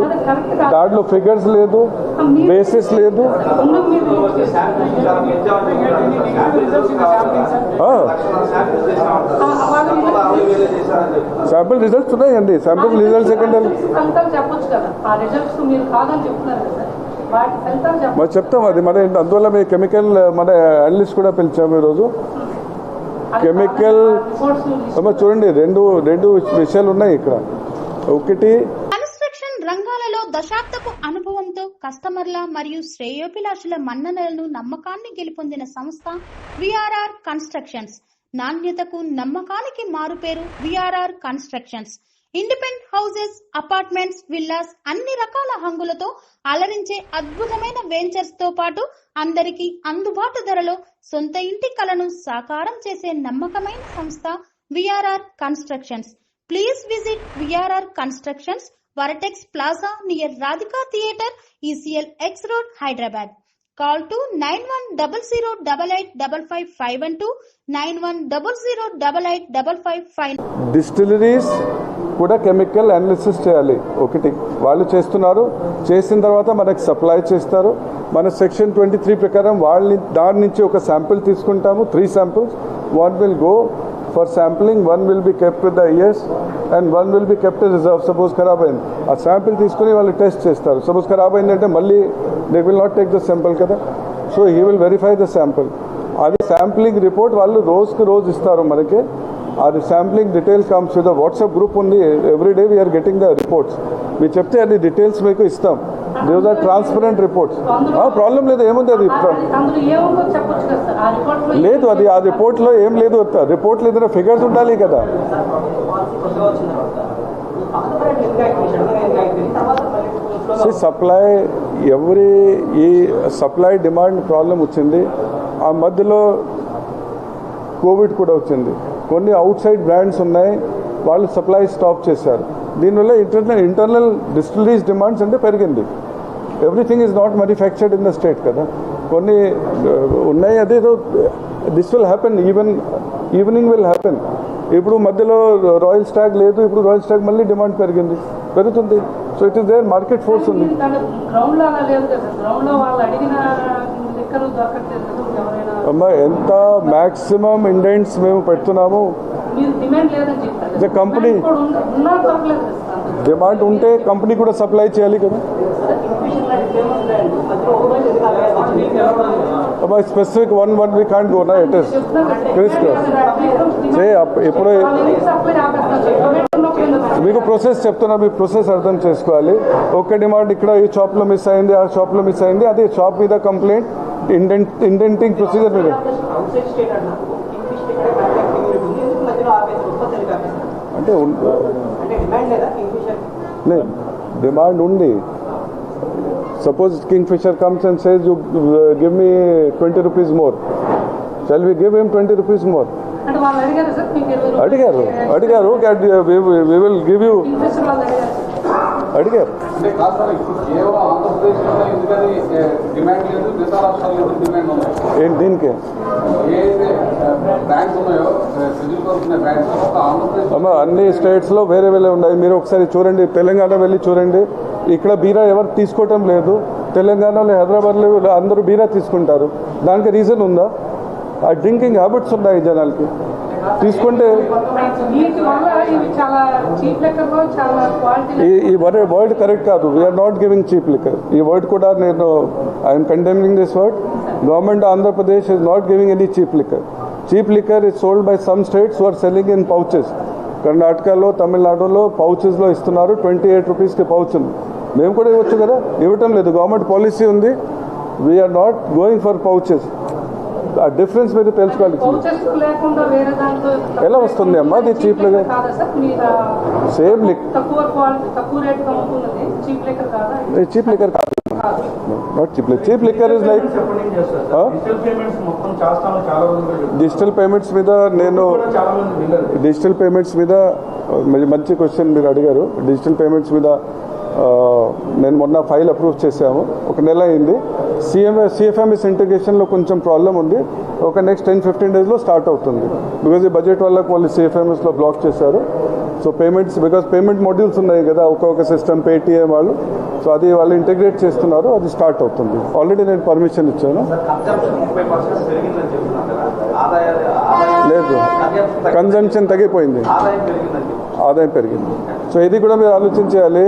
దాంట్లో ఫిగర్స్ లేదు, బేసిస్ లేదు. శాంపిల్ రిజల్ట్స్ ఉన్నాయండి, శాంపిల్ రిజల్ట్స్ సెకండ్ మరి చెప్తాం. అది మన అందువల్ల మీ కెమికల్ మన అనలిస్ట్ కూడా పిలిచాము ఈరోజు. కెమికల్ చూడండి, రెండు విషయాలు ఉన్నాయి ఇక్కడ. ఒకటి, కన్స్ట్రక్షన్ రంగాలలో దశాబ్దపు అనుభవంతో కస్టమర్ల మరియు శ్రేయోభిలాషుల మన్ననలను నమ్మకాన్ని గెలుపొందిన సంస్థ VRR కన్స్ట్రక్షన్స్. నాణ్యతకు నమ్మకానికి మారుపేరు VRR constructions. Independent houses, apartments, villas అన్ని రకాల హంగులతో అలరించే అద్భుతమైన వెంచర్స్ తో పాటు అందరికీ అందుబాటు ధరలో సొంత ఇంటి కలను సాకారం చేసే నమ్మకమైన సంస్థ VRR constructions. Please visit VRR constructions, Varatex Plaza near Radhika Theatre, ECL X Road, Hyderabad. Call to 9100885551 9100885551. Distilleries కూడా కెమికల్ అనాలిసిస్ చేయాలి. ఒకటి వాళ్ళు చేస్తున్నారు, చేసిన తర్వాత మనకు సప్లై చేస్తారు. మన సెక్షన్ 23 ప్రకారం దాని నుంచి ఒక శాంపిల్ తీసుకుంటాము, 3 samples. One will go for sampling, one will be kept with the ES and one will be kept as reserve. Suppose ఖరాబ్ అయింది, ఆ శాంపిల్ తీసుకుని వాళ్ళు టెస్ట్ చేస్తారు. సపోజ్ ఖరాబ్ అయిందంటే మళ్ళీ they will not take the sample కదా, so he will verify the sample. అది శాంప్లింగ్ రిపోర్ట్ వాళ్ళు రోజుకి రోజు ఇస్తారు మనకి. అది sampling detail comes with WhatsApp group ఉంది. Every day we're getting the reports. మీరు చెప్తే అన్ని డీటెయిల్స్ మీకు ఇస్తాం. There are transparent reports. Problem లేదు, ఏముంది అది లేదు, అది ఆ రిపోర్ట్లో ఏం లేదు. రిపోర్ట్లో ఏదైనా ఫిగర్స్ ఉండాలి కదా. సప్లై ఈ సప్లై డిమాండ్ ప్రాబ్లం వచ్చింది. ఆ మధ్యలో కోవిడ్ కూడా వచ్చింది. కొన్ని అవుట్ సైడ్ బ్రాండ్స్ ఉన్నాయి, వాళ్ళు సప్లై స్టాప్ చేశారు. దీనివల్ల ఇంటర్నల్ డిస్టిలరీస్ డిమాండ్స్ అంటే పెరిగింది. Everything is not manufactured in the state కదా, కొన్ని ఉన్నాయి. అదేదో this will happen, evening will happen. ఇప్పుడు మధ్యలో రాయల్ స్టాగ్ లేదు, ఇప్పుడు రాయల్ స్టాగ్ మళ్ళీ డిమాండ్ పెరుగుతుంది. So it is there, market force ఉంది. అమ్మా ఎంత మ్యాక్సిమం ఇండెంట్స్ మేము పెడుతున్నాము. కంపెనీ డిమాండ్ ఉంటే కంపెనీ కూడా సప్లై చేయాలి కదా. అమ్మా specific one we can't go నా. ఇట్ ఇస్ ఇప్పుడు మీకు ప్రాసెస్ చెప్తున్నా, మీ ప్రాసెస్ అర్థం చేసుకోవాలి. ఒక డిమాండ్ ఇక్కడ ఈ షాప్లో మిస్ అయింది, ఆ షాప్లో మిస్ అయింది, అదే షాప్ మీద కంప్లైంట్, ఇండెంటింగ్ ప్రొసీజర్ మీద. అంటే లేదు, డిమాండ్ ఉంది. Suppose Kingfisher comes and says you give me 20 rupees more, shall we give him 20 rupees more? అడిగారు we will give you. అడిగారు ఏంటి దీనికి? అమ్మా అన్ని స్టేట్స్లో వేరే ఉన్నాయి. మీరు ఒకసారి చూడండి, తెలంగాణ వెళ్ళి చూడండి. ఇక్కడ బీరా ఎవరు తీసుకోవటం లేదు. తెలంగాణలో, హైదరాబాద్లో అందరూ బీరా తీసుకుంటారు. దానికి రీజన్ ఉందా? ఆ డ్రింకింగ్ హ్యాబిట్స్ ఉన్నాయి జనాలకి. తీసుకుంటే ఈ వర్డ్ కరెక్ట్ కాదు. We are not giving cheap liquor. ఈ వర్డ్ కూడా నేను I'm condemning this word. Government Andhra Pradesh is not giving any cheap liquor. Cheap liquor is sold by some states who are selling in pouches. కర్ణాటకలో, తమిళనాడులో పౌచెస్లో ఇస్తున్నారు. 28 rupeesకి pouch ఉంది. మేము కూడా ఇవ్వచ్చు కదా, ఇవ్వటం లేదు. గవర్నమెంట్ పాలసీ ఉంది. We're not going for pouches. ఆ డిఫరెన్స్ మీరు తెలుసుకోవాలి. ఎలా వస్తుంది అమ్మా అది cheap liquor? Same cheap liquor కాదు. Not cheap liquor. Cheap liquor is like digital payments మీద. డిజిటల్ పేమెంట్స్ మీద మంచి క్వశ్చన్ మీరు అడిగారు. డిజిటల్ పేమెంట్స్ మీద నేను మొన్న ఫైల్ అప్రూవ్ చేశాము. ఒక నెల అయింది. సిఎఫ్ఎంఎస్ ఇంటిగ్రేషన్లో కొంచెం ప్రాబ్లం ఉంది. ఒక నెక్స్ట్ 10-15 daysలో స్టార్ట్ అవుతుంది. బికాజ్ ఈ బడ్జెట్ వల్ల వాళ్ళు సిఎఫ్ఎంఎస్లో బ్లాక్ చేశారు. So payments, because payment modules ఉన్నాయి కదా ఒక్కొక్క సిస్టమ్, పేటీఎం వాళ్ళు. సో అది వాళ్ళు ఇంటిగ్రేట్ చేస్తున్నారు. అది స్టార్ట్ అవుతుంది. ఆల్రెడీ నేను పర్మిషన్ ఇచ్చాను. లేదు, కన్జంప్షన్ తగ్గిపోయింది, ఆదాయం పెరిగింది. సో ఇది కూడా మీరు ఆలోచించాలి.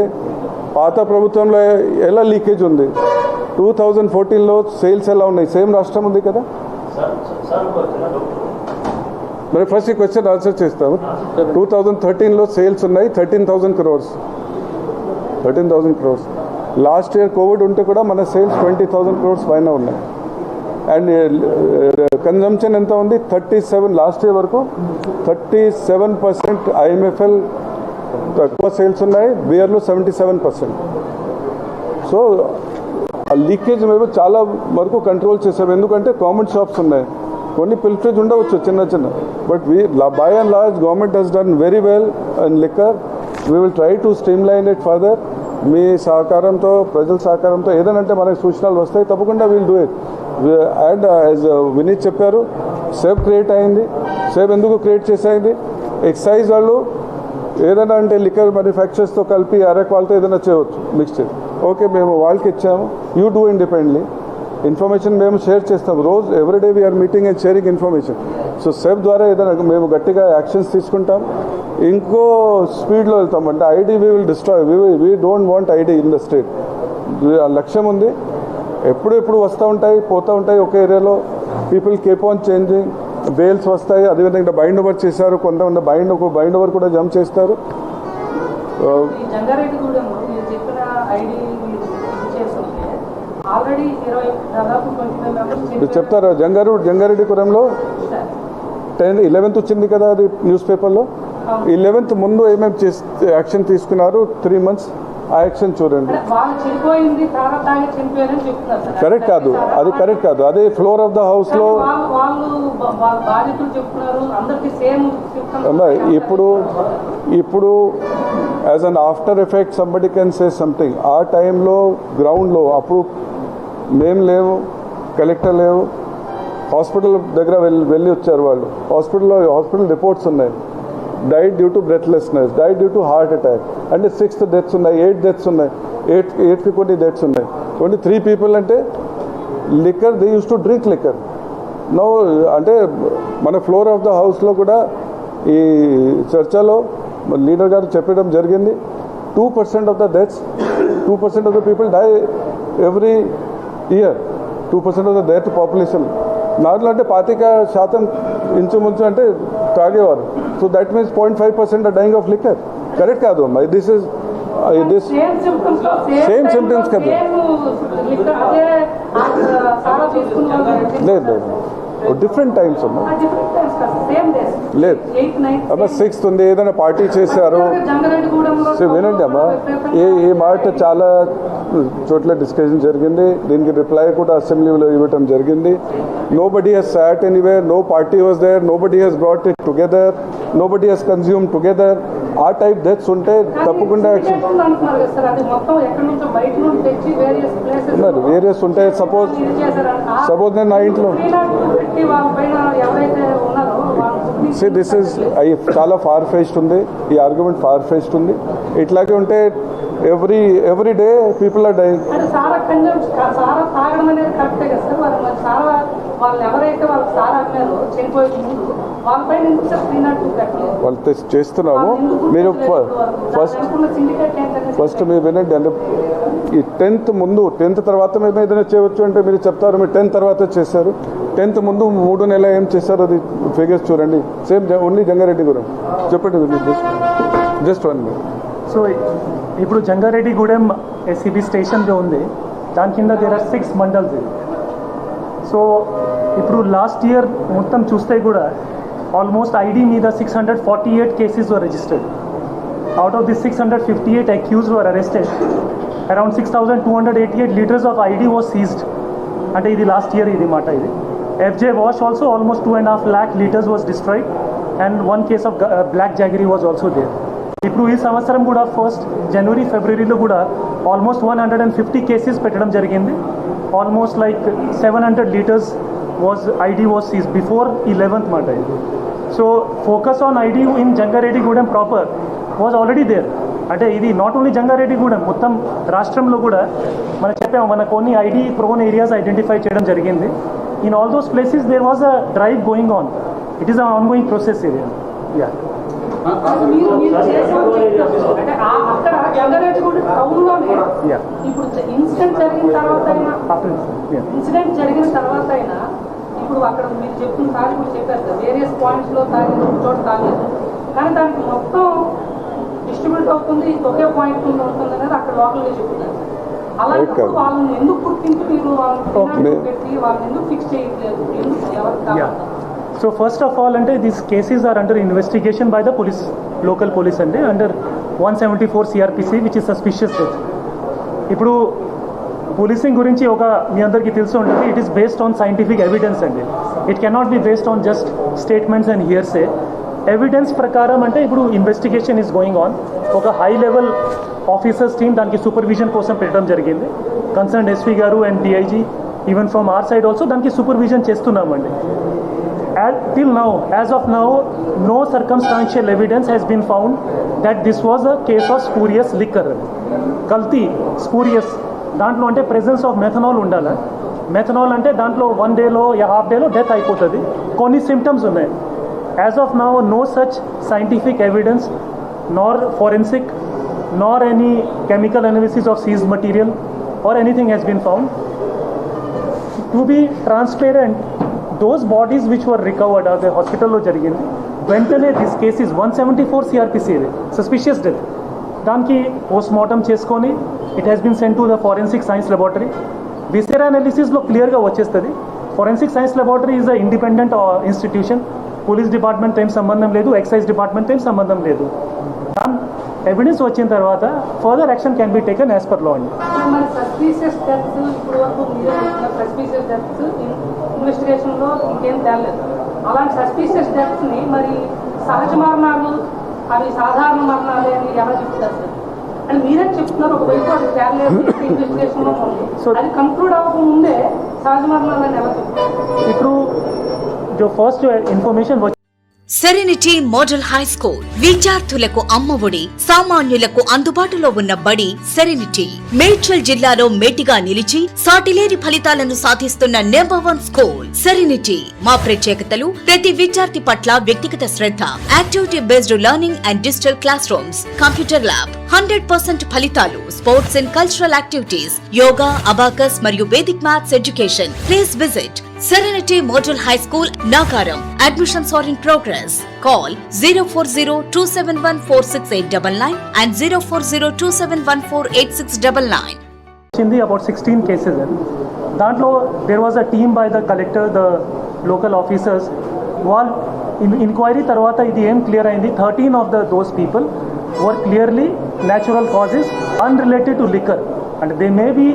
పాత ప్రభుత్వంలో ఎలా లీకేజ్ ఉంది, 2014లో సేల్స్ ఎలా ఉన్నాయి? సేమ్ రాష్ట్రం ఉంది కదా. మరి ఫస్ట్ ఈ క్వశ్చన్ ఆన్సర్ చేస్తాము. 2013లో సేల్స్ ఉన్నాయి 13,000 crores. లాస్ట్ ఇయర్ కోవిడ్ ఉంటే కూడా మన సేల్స్ 20,000 crores పైన ఉన్నాయి. అండ్ కన్జంప్షన్ ఎంత ఉంది? 37. లాస్ట్ ఇయర్ వరకు 37% IMFL తక్కువ సేల్స్ ఉన్నాయి, బియర్లో 77%. సో ఆ లీకేజ్ మేము చాలా వరకు కంట్రోల్ చేసాం. ఎందుకంటే గవర్నమెంట్ షాప్స్ ఉన్నాయి, కొన్ని పిల్ఫ్రేజ్ ఉండవచ్చు చిన్న చిన్న, but by and large government has done very well in liquor. We will try to streamline it further. మీ సహకారంతో, ప్రజల సహకారంతో ఏదైనా మనకు సూచనలు వస్తాయి, తప్పకుండా we'll do it. And as Vineet చెప్పారు, సేఫ్ క్రియేట్ అయింది. సేఫ్ ఎందుకు క్రియేట్ చేసేది, ఎక్సైజ్ వాళ్ళు ఏదైనా అంటే లిక్కర్ మ్యానుఫ్యాక్చర్స్తో కలిపి అరెక్ వాళ్ళతో ఏదైనా చేయవచ్చు మిక్స్చర్. ఓకే, మేము వాళ్ళకి ఇచ్చాము, యూ డూ ఇండిపెండెంట్లీ. ఇన్ఫర్మేషన్ మేము షేర్ చేస్తాం రోజు, everyday we are meeting and sharing information. So safe ద్వారా ఏదైనా మేము గట్టిగా యాక్షన్స్ తీసుకుంటాం, ఇంకో స్పీడ్లో వెళ్తాం. అంటే ID we will destroy, we don't want ID in the state. లక్ష్యం ఉంది. ఎప్పుడు వస్తూ ఉంటాయి, పోతూ ఉంటాయి. ఒక ఏరియాలో people keep on changing, bails వస్తాయి. అదేవిధంగా బైండ్ ఓవర్ చేశారు, కొంతమంది బైండ్ ఓవర్ కూడా జంప్ చేస్తారు. జంగారెడ్డిగూడెంలో మీరు చెప్పిన ఐడి చేస్తుంటే ఆల్రెడీ 20 దాదాపు 25 మెంబర్స్ చెప్తారు. జంగారెడ్డిపురంలో 11th వచ్చింది కదా అది న్యూస్ పేపర్లో. 11th ముందు ఏమేమి యాక్షన్ తీసుకున్నారు, 3 months ఆ యాక్షన్ చూడండి. వాళ్ళు చనిపోయింది తాగా చనిపోయారని చెప్తున్నారు. కరెక్ట్ కాదు, అది కరెక్ట్ కాదు. అదే ఫ్లోర్ ఆఫ్ ద హౌస్లో వాళ్ళు బాధితులు చెప్తున్నారు, అందరికీ సేమ్. ఇప్పుడు as an after effect somebody can say something. ఆ టైంలో గ్రౌండ్లో అప్పుడు మేము లేవు, కలెక్టర్ లేవు, హాస్పిటల్ దగ్గర వెళ్ళి వచ్చారు వాళ్ళు. హాస్పిటల్ రిపోర్ట్స్ ఉన్నాయి, died due to breathlessness, died due to heart attack. అంటే 6 deaths ఉన్నాయి, 8 deaths ఉన్నాయి, 8కి కొన్ని డెత్స్ ఉన్నాయి. ఓన్లీ 3 people అంటే liquor, they use to drink liquor. No అంటే మన ఫ్లోర్ ఆఫ్ ద హౌస్లో కూడా ఈ చర్చలో లీడర్ గారు చెప్పడం జరిగింది. 2% of the deaths, 2% of the people die every year. 2% of the death population. దాంట్లో అంటే 25% ఇంచుమించు అంటే తాగేవారు. So that means 0.5% dying of liquor. Correct కాదు అమ్మా. దిస్ సేమ్ సిమ్టమ్స్ కదా. లేదు డిఫరెంట్ టైమ్స్ అమ్మా. లేదు అమ్మా, 6th ఉంది, ఏదైనా పార్టీ చేశారు. వినండి అమ్మా, ఈ మాట చాలా చోట్ల డిస్కషన్ జరిగింది. దీనికి రిప్లై కూడా అసెంబ్లీలో ఇవ్వటం జరిగింది. Nobody has sat anywhere, no party was there, nobody has brought it together, nobody has consume together. ఆ టైప్ డెత్స్ ఉంటే తప్పకుండా యాక్షన్ వేరియస్ ఉంటాయి. సపోజ్ నేను నా ఇంట్లో దిస్ ఇస్ చాలా ఫార్ ఫెచ్డ్ ఉంది, ఈ ఆర్గ్యుమెంట్ ఫార్ ఫెచ్డ్ ఉంది. ఇట్లాగే ఉంటే every day people are dying. వాళ్ళు చేస్తున్నాము. మీరు ఫస్ట్ మీరు వినండి. అంటే ఈ 10th ముందు, 10th తర్వాత మేము ఏదైనా చేయవచ్చు అంటే మీరు చెప్తారు మీరు 10th తర్వాత చేశారు. 10th ముందు 3 నెలలు ఏం చేశారు అది ఫిగర్స్ చూడండి. సేమ్ ఓన్లీ జంగారెడ్డిగూడెం చెప్పండి. Just 1 minute. సో ఇప్పుడు జంగారెడ్డిగూడెం ఎస్సీబీ స్టేషన్ जो ఉంది దాని కింద దేర్ ఆర్ 6 మండల్స్. సో ఇప్పుడు లాస్ట్ ఇయర్ మొత్తం చూస్తే కూడా ఆల్మోస్ట్ ఐడి మీద 648 cases were registered. Out of this 658 accused were arrested. Around 6288 liters of ID was seized. అంటే ఇది లాస్ట్ ఇయర్ ఇది మాట. ఇది FJ wash also almost 2.5 lakh liters వాజ్ destroyed and 1 case of black jaggery was also there. ఇప్పుడు ఈ సంవత్సరం కూడా 1st January Februaryలో కూడా ఆల్మోస్ట్ 150 కేసెస్ పెట్టడం జరిగింది. Almost like 700 liters ID was seized before 11th మాట. So focus on ID in Jangareddygudem proper was already there. అంటే ఇది నాట్ ఓన్లీ జంగారెడ్డిగూడెం, మొత్తం రాష్ట్రంలో కూడా మనం చెప్పాము, మన కొన్ని ఐడి ప్రోన్ ఏరియాస్ ఐడెంటిఫై చేయడం జరిగింది. In all those places there was a drive going on. It is an ongoing process area. Yeah incident జరిగిన తర్వాత అయినా ఇప్పుడు అక్కడ మీరు చెప్పిన సార్ ఇప్పుడు చెప్పారు వేరియస్ పాయింట్స్ లో తాగింది, ఒక చోట తాగలేదు, కానీ దానికి మొత్తం డిస్ట్రిబ్యూట్ అవుతుంది, ఒకే పాయింట్ ఉంటుంది అనేది అక్కడ లోకల్గా చెప్తున్నారు. అలాంటప్పుడు వాళ్ళని ఎందుకు గుర్తించి మీరు వాళ్ళని పెట్టి వాళ్ళని ఎందుకు ఫిక్స్ చేయట్లేదు, ఎందుకు ఎవరికి కావాలి? So first of all, these cases are under investigation by the police, local police, and under 174 CRPC which is suspicious death. ఇప్పుడు పోలీసింగ్ గురించి ఒక మీ అందరికీ తెలిసి ఉంటుంది, it is based on scientific evidence అండి. It cannot be based on just statements and hearsay. Evidence ప్రకారం అంటే ఇప్పుడు ఇన్వెస్టిగేషన్ ఈస్ గోయింగ్ ఆన్. ఒక హై లెవెల్ ఆఫీసర్స్ టీమ్ దానికి సూపర్విజన్ కోసం పెట్టడం జరిగింది. కన్సర్న్ ఎస్పీ గారు and DIG even from our side also దానికి సూపర్విజన్ చేస్తున్నామండి. Till now, as of now, no circumstantial evidence has been found that this was a case of spurious liquor. Kalti, spurious. దాంట్లో అంటే presence of methanol ఉండాలి. Methanol అంటే దాంట్లో 1 డేలో half డేలో death అయిపోతుంది. కొన్ని సిమ్టమ్స్ ఉన్నాయి. As of now no such scientific evidence nor forensic nor any chemical analysis of seized material or anything has been found. To be transparent, those bodies which were recovered at the hospital lo jarigindi ventane this case is 174 CRPC suspicious death. దానికి postmortem చేసుకొని it has been sent to the forensic science laboratory. Viscera అనాలిసిస్లో క్లియర్గా వచ్చేస్తుంది. Forensic science laboratory is a independent institution. Police department ఏం సంబంధం లేదు, excise department ఏం సంబంధం లేదు. ఎవిడెన్స్ వచ్చిన తర్వాత further action can be taken as per law అండి. ఇన్వెస్టిగేషన్లో ఇంకేం తేలేదు. అలాంటి సస్పీషియస్ డెత్స్ని మరి సహజ మరణాలు అవి సాధారణ మరణాలు అని ఎలా చెప్తారు సార్? అని మీరే చెప్తున్నారు. ఒకవైపు అది తేలేదు ఇన్వెస్టిగేషన్లో ఉంది, అది కంక్లూడ్ అవ్వకముందే సహజ మరణాలు అని ఎలా చెప్తారు? ఇప్పుడు जो first information serenity model high school విద్యార్థులకు అమ్మఒడి, సామాన్యులకు అందుబాటులో ఉన్న బడి సెరెనిటీ. మేడ్చల్ జిల్లాలో మేటిగా నిలిచి సాటిలేని ఫలితాలను సాధిస్తున్న నంబర్ 1 స్కూల్ సెరెనిటీ. మా ప్రత్యేకతలు ప్రతి విద్యార్థి పట్ల వ్యక్తిగత శ్రద్ధ, activity based learning and digital classrooms, computer lab, 100% ఫలితాలు, sports and cultural activities, yoga, abacus మరియు vedic maths education. Please visit Serenity Model High School, Nagaram. Admissions are in progress. Call 04027146899 and 04027148699. About 16 cases. Dantlo there was a team by the collector, the local officers. While inquiry tarvata idi em clear ayindi, 13 of those people were clearly natural causes unrelated to liquor, and they may be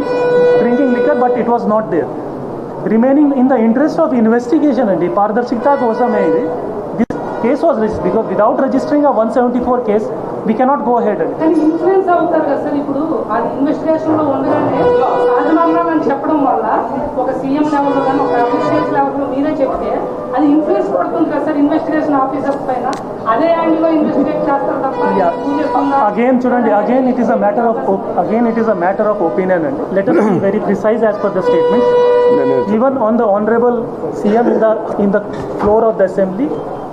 drinking liquor but it was not there. Remaining in the interest of investigation and pardarshikta kosame idi this case was registered, because without registering a 174 case we cannot go ahead. And influence అవుతారు కదా sir. ఇప్పుడు అది investigation లో ఉండగానే సహజమరణం అని చెప్పడం వల్ల ఒక సీఎం లెవెల్లో కానీ ఒక అఫీషియల్స్ లెవెల్లో మీరే చెప్తే అది ఇన్ఫ్లుయెన్స్ పడుతుంది కదా సార్ ఇన్వెస్టిగేషన్ ఆఫీసర్స్ పైన. అదే యాంగిల్లో ఇన్వెస్టిగేట్ చేస్తారు తప్ప again chudandi, again it is a matter of opinion, and let us be very precise as per the statement. Even on the honorable CM in the floor of the assembly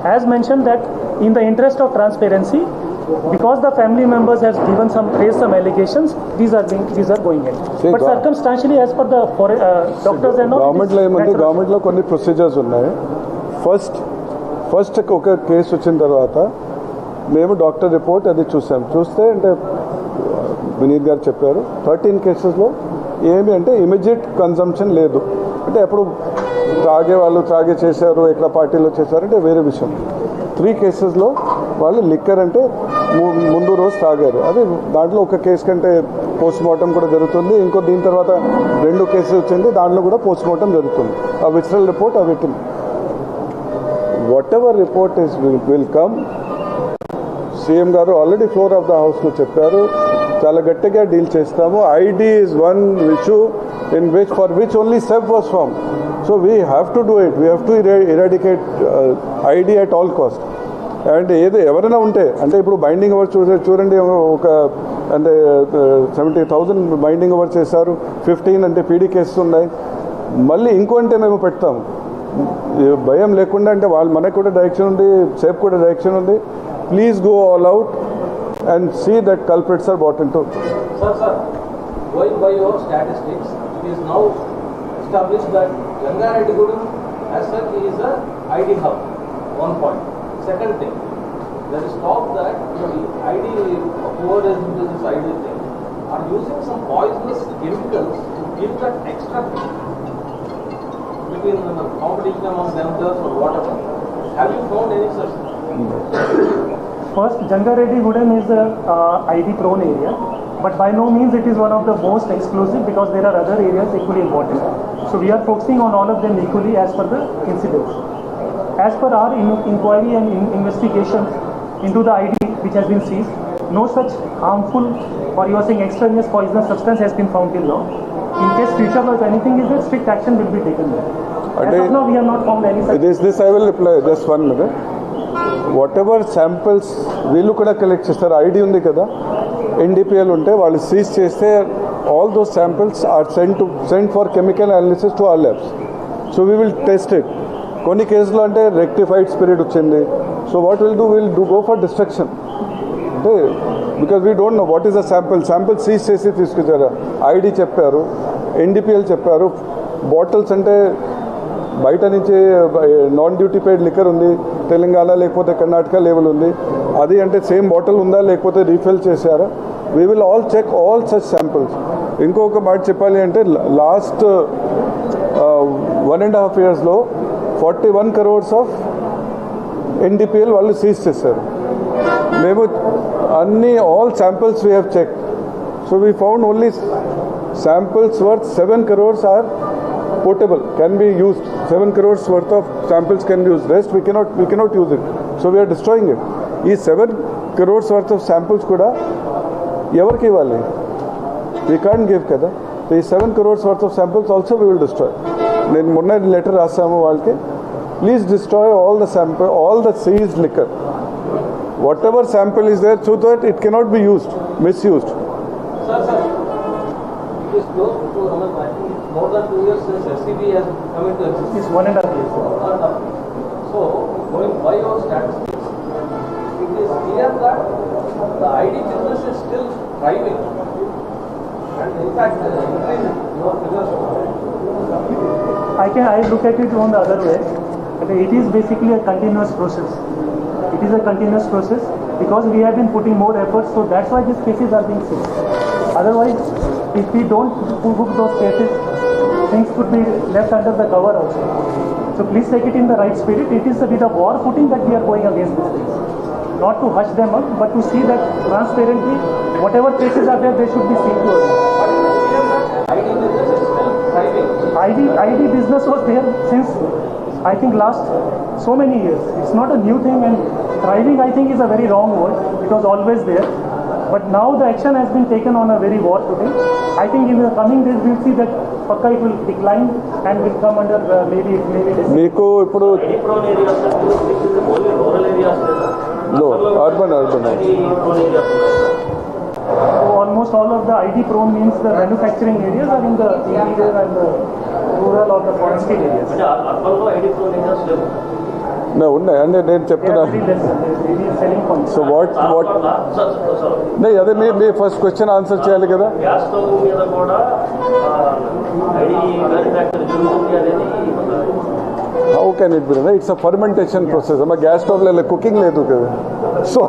has mentioned that in the interest of transparency, because the family members has raised some allegations, these are going in. But circumstantially as per the doctors and all, government lo konni procedures unnayi. First oka case వచ్చిన తర్వాత మేము doctor report అది చూస్తే అంటే వినీత్ గారు చెప్పారు 13 కేసెస్లో ఏమి అంటే ఇమీడియట్ కన్సంప్షన్ లేదు. అంటే ఎప్పుడు త్రాగే వాళ్ళు త్రాగే చేశారు, ఎక్కడ పార్టీలో చేశారంటే వేరే విషయం. 3 కేసెస్లో వాళ్ళు లిక్కర్ అంటే ముందు రోజు తాగారు. అది దాంట్లో ఒక కేసు కంటే పోస్ట్మార్టం కూడా జరుగుతుంది. ఇంకో దీని తర్వాత 2 కేసులు వచ్చింది, దాంట్లో కూడా పోస్ట్మార్టం జరుగుతుంది. ఆ విజువల్ రిపోర్ట్ అవి what ever report is will come. CM గారు ఆల్రెడీ ఫ్లోర్ ఆఫ్ ద హౌస్లో చెప్పారు, చాలా గట్టిగా డీల్ చేస్తాము. ID is one issue for which only SEB was formed. So we have to do it. We have to eradicate ID at all cost. And ఎవరైనా ఉంటే అంటే ఇప్పుడు బైండింగ్ అవర్స్ చూడండి, ఒక అంటే 70,000 బైండింగ్ అవర్స్ చేశారు, 15 అంటే పీడీ కేసెస్ ఉన్నాయి. మళ్ళీ ఇంకో అంటే మేము పెడతాము, భయం లేకుండా. అంటే వాళ్ళు మనకు కూడా డైరెక్షన్ ఉంది, సేఫ్ కూడా డైరెక్షన్ ఉంది. Please go all out and see that culprits are brought into. Sir, going by your statistics, it is now established that Jangareddigudem as such is a ID hub. One point. Second thing, there is talk that the ID, whoever is into this ID thing, are using some poisonous chemicals to give that extra between the competition among themselves or whatever. Have you found any such? first, Jangareddy-Gudem is a ID prone area, but by no means it is one of the most explosive because there are other areas equally important. So we are focusing on all of them equally as per the incidents. As per our inquiry and investigation into the ID which has been seized, no such harmful or you are saying extraneous poisonous substance has been found till now. In case future if anything is there, strict action will be taken there. As of now, we have not found any such. This I will reply just 1 minute. Whatever samples వీళ్ళు కూడా collect చేస్తారు, ID ఉంది కదా, NDPL ఉంటే వాళ్ళు seize చేస్తే all those samples are sent for chemical analysis to our labs. So we will test it. కొన్ని కేసులు అంటే రెక్టిఫైడ్ స్పిరిట్ వచ్చింది. So what will do go for destruction అంటే because we don't know what is the sample seize చేసి తీసుకొచ్చారు. ID చెప్పారు, NDPL చెప్పారు. Bottles అంటే బయట నుంచి నాన్ డ్యూటీ పెయిడ్ లిక్కర్ ఉంది, తెలంగాణ లేకపోతే కర్ణాటక లెవెల్ ఉంది, అది అంటే సేమ్ బాటిల్ ఉందా లేకపోతే రీఫిల్ చేశారా. We will all check all such samples. ఇంకొక మాట చెప్పాలి అంటే లాస్ట్ 1.5 yearsలో 41 crores ఆఫ్ ఎన్డీపీఎల్ వాళ్ళు సీజ్ చేశారు. మేము అన్ని all samples we have check. So we found only samples worth 7 crores are portable, can be used. 7 crores worth of samples can be used. Rest we cannot use it. So we are destroying it. Ee 7 crores worth of samples kuda evarki ivali? We can't give kada. These 7 crores worth of samples also we will destroy. Then monna letter rasamu valki, please destroy all the sample, all the seized liquor. Whatever sample is there, so that it cannot be used, misused. Sir, it is close to more than 2 years since SCB has come into existence. It's 1.5 years. So, going by your statistics, it is clear that the ID business is still thriving and in fact increasing. Your figures. I look at it on the other way. It is basically a continuous process. It is a continuous process because we have been putting more efforts, so that's why these cases are being seized. Otherwise, if we don't book those cases, things could be left under the cover also. So please take it in the right spirit. It is with a war footing that we are going against these things. Not to hush them up, but to see that transparently, whatever cases are there, they should be seen to us. But it is clear that ID business is still thriving. ID business was there since, I think, last so many years. It's not a new thing, and thriving, I think, is a very wrong word. It was always there. But now the action has been taken on a very war footing. I think in the coming days we'll see that Pakka it will decline and will come under maybe this. మీకు ఇప్పుడు urban. So almost all of the ID prone means the manufacturing areas are in the interior and the rural or the forestry areas. ఉన్నాయి అంటే నేను చెప్తున్నా. So what అదే మీ first question answer చేయాలి కదా. Gas stove మీద కూడా ఐడి మ్యానుఫ్యాక్చర్ జరుగుతుంది అనేది how can it be? It's a fermentation process. మా గ్యాస్ స్టవ్లో కుకింగ్ లేదు కదా. సో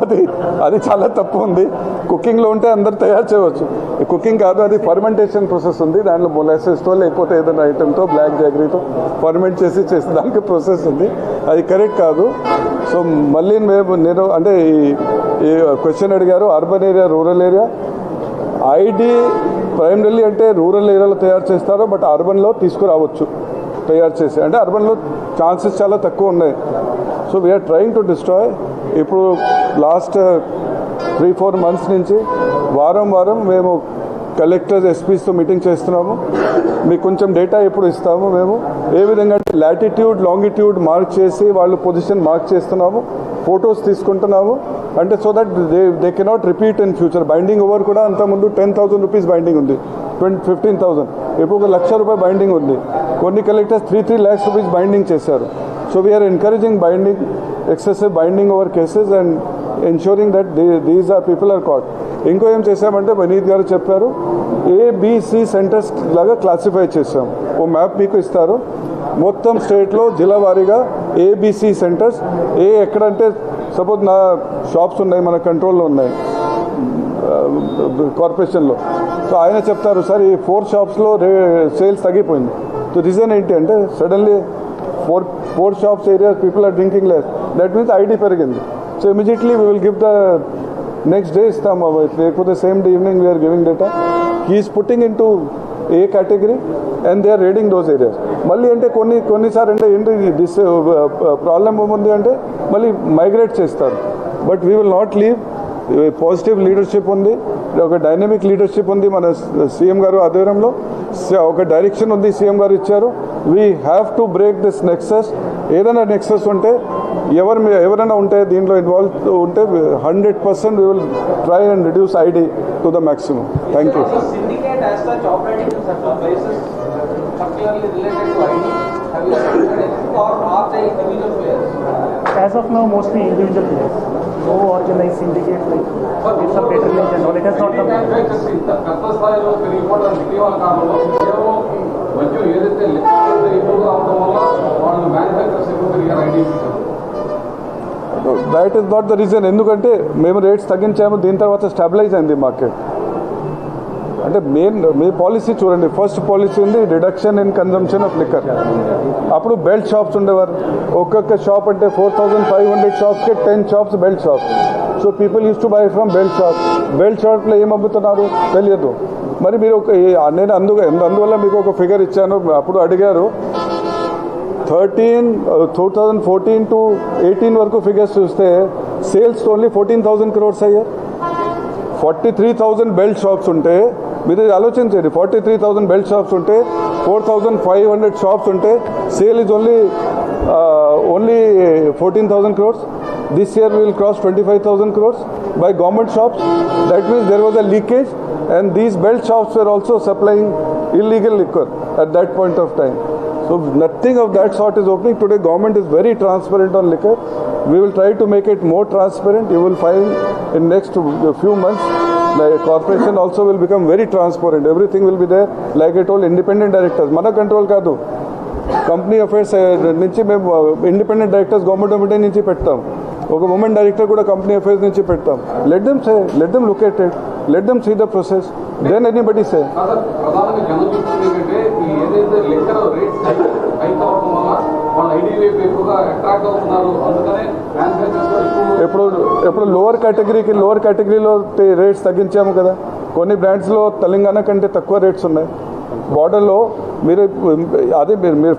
అది చాలా తప్పు ఉంది. కుకింగ్లో ఉంటే అందరు తయారు చేయవచ్చు, కుకింగ్ కాదు, అది ఫర్మెంటేషన్ ప్రాసెస్ ఉంది. దాంట్లో మొలాసెస్తో లేకపోతే ఏదైనా ఐటెంతో బ్లాక్ జాగరీతో ఫర్మెంట్ చేసి దానికి ప్రాసెస్ ఉంది. అది కరెక్ట్ కాదు. సో మళ్ళీ నేను అంటే ఈ క్వశ్చన్ అడిగారు urban area, rural area. ID primarily అంటే రూరల్ ఏరియాలో తయారు చేస్తారు, బట్ అర్బన్లో తీసుకురావచ్చు తయారు చేసి. అంటే అర్బన్లో ఛాన్సెస్ చాలా తక్కువ ఉన్నాయి. So we are trying to destroy. ఇప్పుడు లాస్ట్ 3-4 months నుంచి వారం మేము కలెక్టర్స్, ఎస్పీస్తో మీటింగ్ చేస్తున్నాము. మీకు కొంచెం డేటా ఎప్పుడు ఇస్తాము. మేము ఏ విధంగా లాటిట్యూడ్, లాంగిట్యూడ్ మార్క్ చేసి వాళ్ళు పొజిషన్ మార్క్ చేస్తున్నాము, ఫొటోస్ తీసుకుంటున్నాము. అంటే so that they cannot repeat in future. Binding over కూడా అంతకుముందు 10,000 rupees బైండింగ్ ఉంది, 15,000. ఇప్పుడు 1,00,000 రూపాయలు బైండింగ్ ఉంది. కొన్ని కలెక్టర్స్ 3 lakhs rupees బైండింగ్ చేశారు. So we are encouraging binding, excessive binding over cases and ensuring that these are people are caught. ఇంకో ఏం చేసామంటే వినీత్ గారు చెప్పారు, ABC సెంటర్స్ లాగా క్లాసిఫై చేసాం. ఓ మ్యాప్ మీకు ఇస్తారు, మొత్తం స్టేట్లో జిల్లా వారీగా ABC సెంటర్స్. ఎక్కడంటే సపోజ్ నా షాప్స్ ఉన్నాయి, మన కంట్రోల్లో ఉన్నాయి కార్పొరేషన్లో. సో ఆయన చెప్తారు, సార్ ఈ 4 shops సేల్స్ తగ్గిపోయింది. సో రీజన్ ఏంటి అంటే suddenly 4 shops areas people are drinking less. That means ID పెరిగింది. So immediately we will give the next day istam for the same day evening we are giving data. He is putting into A category and they are raiding those areas. మళ్ళీ అంటే కొన్నిసార్లు అంటే ఏంటి this problem ఏముంది అంటే మళ్ళీ migrate చేస్తారు. But we will not leave. Positive leadership ఉంది, ఒక డైనమిక్ లీడర్షిప్ ఉంది మన సీఎం గారు ఆధ్వర్యంలో. ఒక డైరెక్షన్ ఉంది సీఎం గారు ఇచ్చారు. We have to break this Nexus. ఏదైనా నెక్సస్ ఉంటే ఎవరైనా ఉంటే దీంట్లో ఇన్వాల్వ్ ఉంటే 100% we will try and reduce ID to the maximum. Thank you. Syndicate as such operating in certain places particularly related to ID. Have you studied anything or are they individual players? As of now, mostly individual players. No organized syndicate like with some better links and all. It has not come. పెద్ద స్థాయిలో పెరిగిపోవడం ఇటీవల కాలంలో కేవలం మద్యం ఏదైతే లెక్కలు ఎక్కువగా అవడం వల్ల వాళ్ళు మ్యానుఫ్యాక్చర్స్ ఎక్కువ పెరిగారు ID. That is not the reason. ఎందుకంటే మేము రేట్స్ తగ్గించాము, దీని తర్వాత స్టాబిలైజ్ అయింది మార్కెట్. అంటే మీ పాలసీ చూడండి, ఫస్ట్ పాలసీ ఉంది reduction in consumption of liquor. అప్పుడు బెల్ట్ షాప్స్ ఉండేవారు. ఒక్కొక్క షాప్ అంటే 4,500 షాప్స్కి 10 shops belt shop. So people use to buy from belt shop. Belt షాప్లో ఏం అమ్ముతున్నారు తెలియదు. మరి మీరు నేను అందువల్ల మీకు ఒక ఫిగర్ ఇచ్చాను. అప్పుడు అడిగారు 2014 to 18 వరకు ఫిగర్స్ చూస్తే సేల్స్ ఓన్లీ 14,000 crores అయ్యాయి. 43,000 బెల్ట్ షాప్స్ ఉంటే మీరు ఆలోచించండి, 43,000 బెల్ట్ షాప్స్ ఉంటే 4,500 షాప్స్ ఉంటే sale is only 14,000 crores. This year we will cross 25,000 crores by government shops. That means there was a leakage and these belt shops were also supplying illegal liquor at that point of time. So nothing of that sort is opening. Today government is very transparent on liquor. We will try to make it more transparent. You will find in next few months the corporation also will become very transparent. Everything will be there. Like I told, independent directors. Mana control kaadu. Company affairs నుంచి మేము independent directors government committee నుంచి పెడతాం. ఒక women director కూడా company affairs నుంచి పెడతాం. Let them look at it, let them see the process, then anybody say. ప్రధానంగా జనం చెప్తుంది ఏంటంటే ఈ ఏదైతే లిక్కర్ రేట్స్ హైక్ అవ్వడం వల్ల వాళ్ళు ఐడి వైపు ఎక్కువగా అట్రాక్ట్ అవుతున్నారు. అందుకనే ఎప్పుడు లోవర్ కేటగిరీలో రేట్స్ తగ్గించాము కదా. కొన్ని బ్రాండ్స్లో తెలంగాణ కంటే తక్కువ రేట్స్ ఉన్నాయి. బార్డర్లో మీరు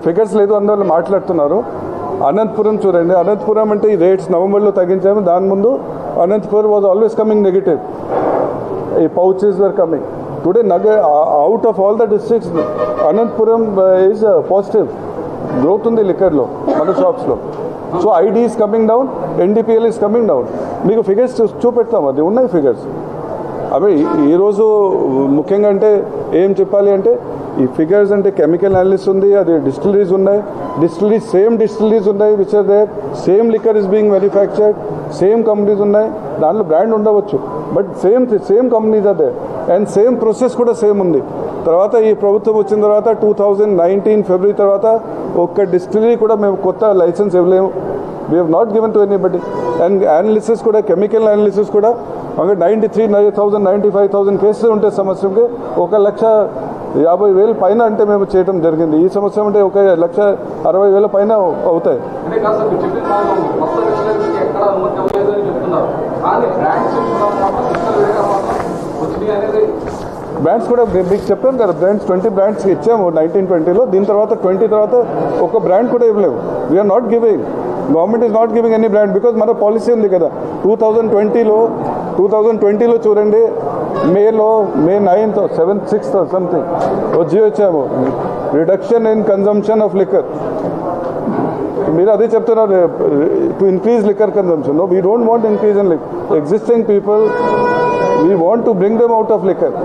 ఫిగర్స్ లేదు అందువల్ల మాట్లాడుతున్నారు. అనంతపురం చూడండి, అనంతపురం అంటే ఈ రేట్స్ నవంబర్లో తగ్గించాము. దాని ముందు Anantapuram was always coming negative. ఈ pouches were coming. Today out of all the districts Anantapuram is positive growth ఉంది లిక్కర్లో మన షాప్స్లో. So ID is coming down, NDPL is coming down. మీకు ఫిగర్స్ చూపెడతాం, అది ఉన్నాయి ఫిగర్స్. అవి ఈరోజు ముఖ్యంగా అంటే ఏం చెప్పాలి అంటే ఈ ఫిగర్స్ అంటే కెమికల్ అనాలిసిస్ ఉంది, అది డిస్టిలరీస్ ఉన్నాయి. సేమ్ డిస్టిలరీస్ ఉన్నాయి which are there, same liquor is being manufactured, same companies ఉన్నాయి. దాంట్లో బ్రాండ్ ఉండవచ్చు బట్ సేమ్ కంపెనీస్ అదే అండ్ సేమ్ ప్రాసెస్ కూడా సేమ్ ఉంది. తర్వాత ఈ ప్రభుత్వం వచ్చిన తర్వాత 2019 ఫిబ్రవరి తర్వాత ఒక్క డిస్టిలరీ కూడా మేము కొత్త లైసెన్స్ ఇవ్వలేము. We have not given to anybody. And analysis కూడా కెమికల్ అనాలిసిస్ కూడా 93,000-95,000 కేసులు ఉంటే సంవత్సరంకి 1,50,000 పైన అంటే మేము చేయడం జరిగింది. ఈ సంవత్సరం అంటే 1,60,000 పైన అవుతాయి. బ్రాండ్స్ కూడా మీకు చెప్పాను కదా, బ్రాండ్స్ 20 బ్రాండ్స్ ఇచ్చాము 1920లో. దీని తర్వాత 20 తర్వాత ఒక బ్రాండ్ కూడా ఇవ్వలేము. We are not giving, government is not giving any brand because మన పాలసీ ఉంది కదా. 2020లో చూడండి, మే 9th 7th 6th something GO ఇచ్చాము, reduction in consumption of liquor. మీరు అదే చెప్తున్నారు, to increase liquor consumption. No, we don't want increase in existing people, we want to bring them out of liquor.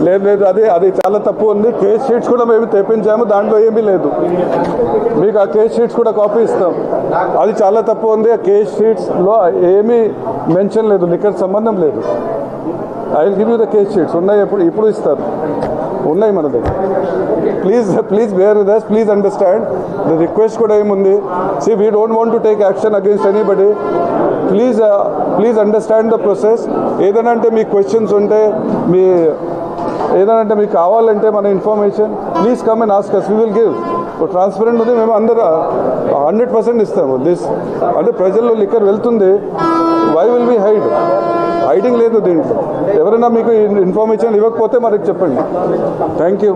లేదు, అది చాలా తప్పు ఉంది. కేస్ షీట్స్ కూడా మేము తెప్పించాము, దాంట్లో ఏమీ లేదు. మీకు ఆ కేస్ షీట్స్ కూడా కాపీ ఇస్తాం. అది చాలా తప్పు ఉంది. ఆ కేస్ షీట్స్లో ఏమీ మెన్షన్ లేదు, లిక్కర్ సంబంధం లేదు. I will give you the case sheets ఉన్నాయి, ఇప్పుడు ఇస్తారు. ఉన్నాయి మన దగ్గర. Please bear with us, please understand. The request కూడా ఏముంది, see we don't want to take action against anybody. Please understand the process. ఏదైనా అంటే మీ క్వశ్చన్స్ ఉంటే, ఏదైనా మీకు కావాలంటే మన information, please come and ask us, we will give. Transparent ఉంది, మేము అందరూ 100% ఇస్తాము. అంటే ప్రజల్లో లిక్కర్ వెళ్తుంది, వై విల్ బి హైడింగ్ లేదు దీంట్లో. ఎవరైనా మీకు ఇన్ఫర్మేషన్ ఇవ్వకపోతే మనకి చెప్పండి. Thank you.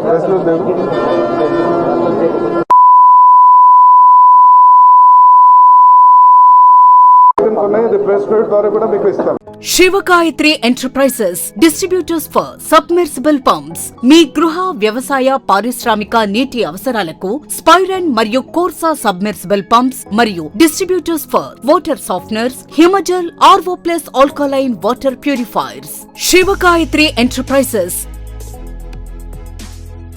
ప్రెస్ నోట్ దేవు. Shivagayatri enterprises distributors for submersible pumps. మీ గృహ, వ్యవసాయ, పారిశ్రామిక నీటి అవసరాలకు స్పైరన్ మరియు కోర్సా సబ్మెర్సిబుల్ పంప్స్ మరియు distributors for water softeners, Himajal, RO plus alkaline water purifiers. Shivagayatri enterprises,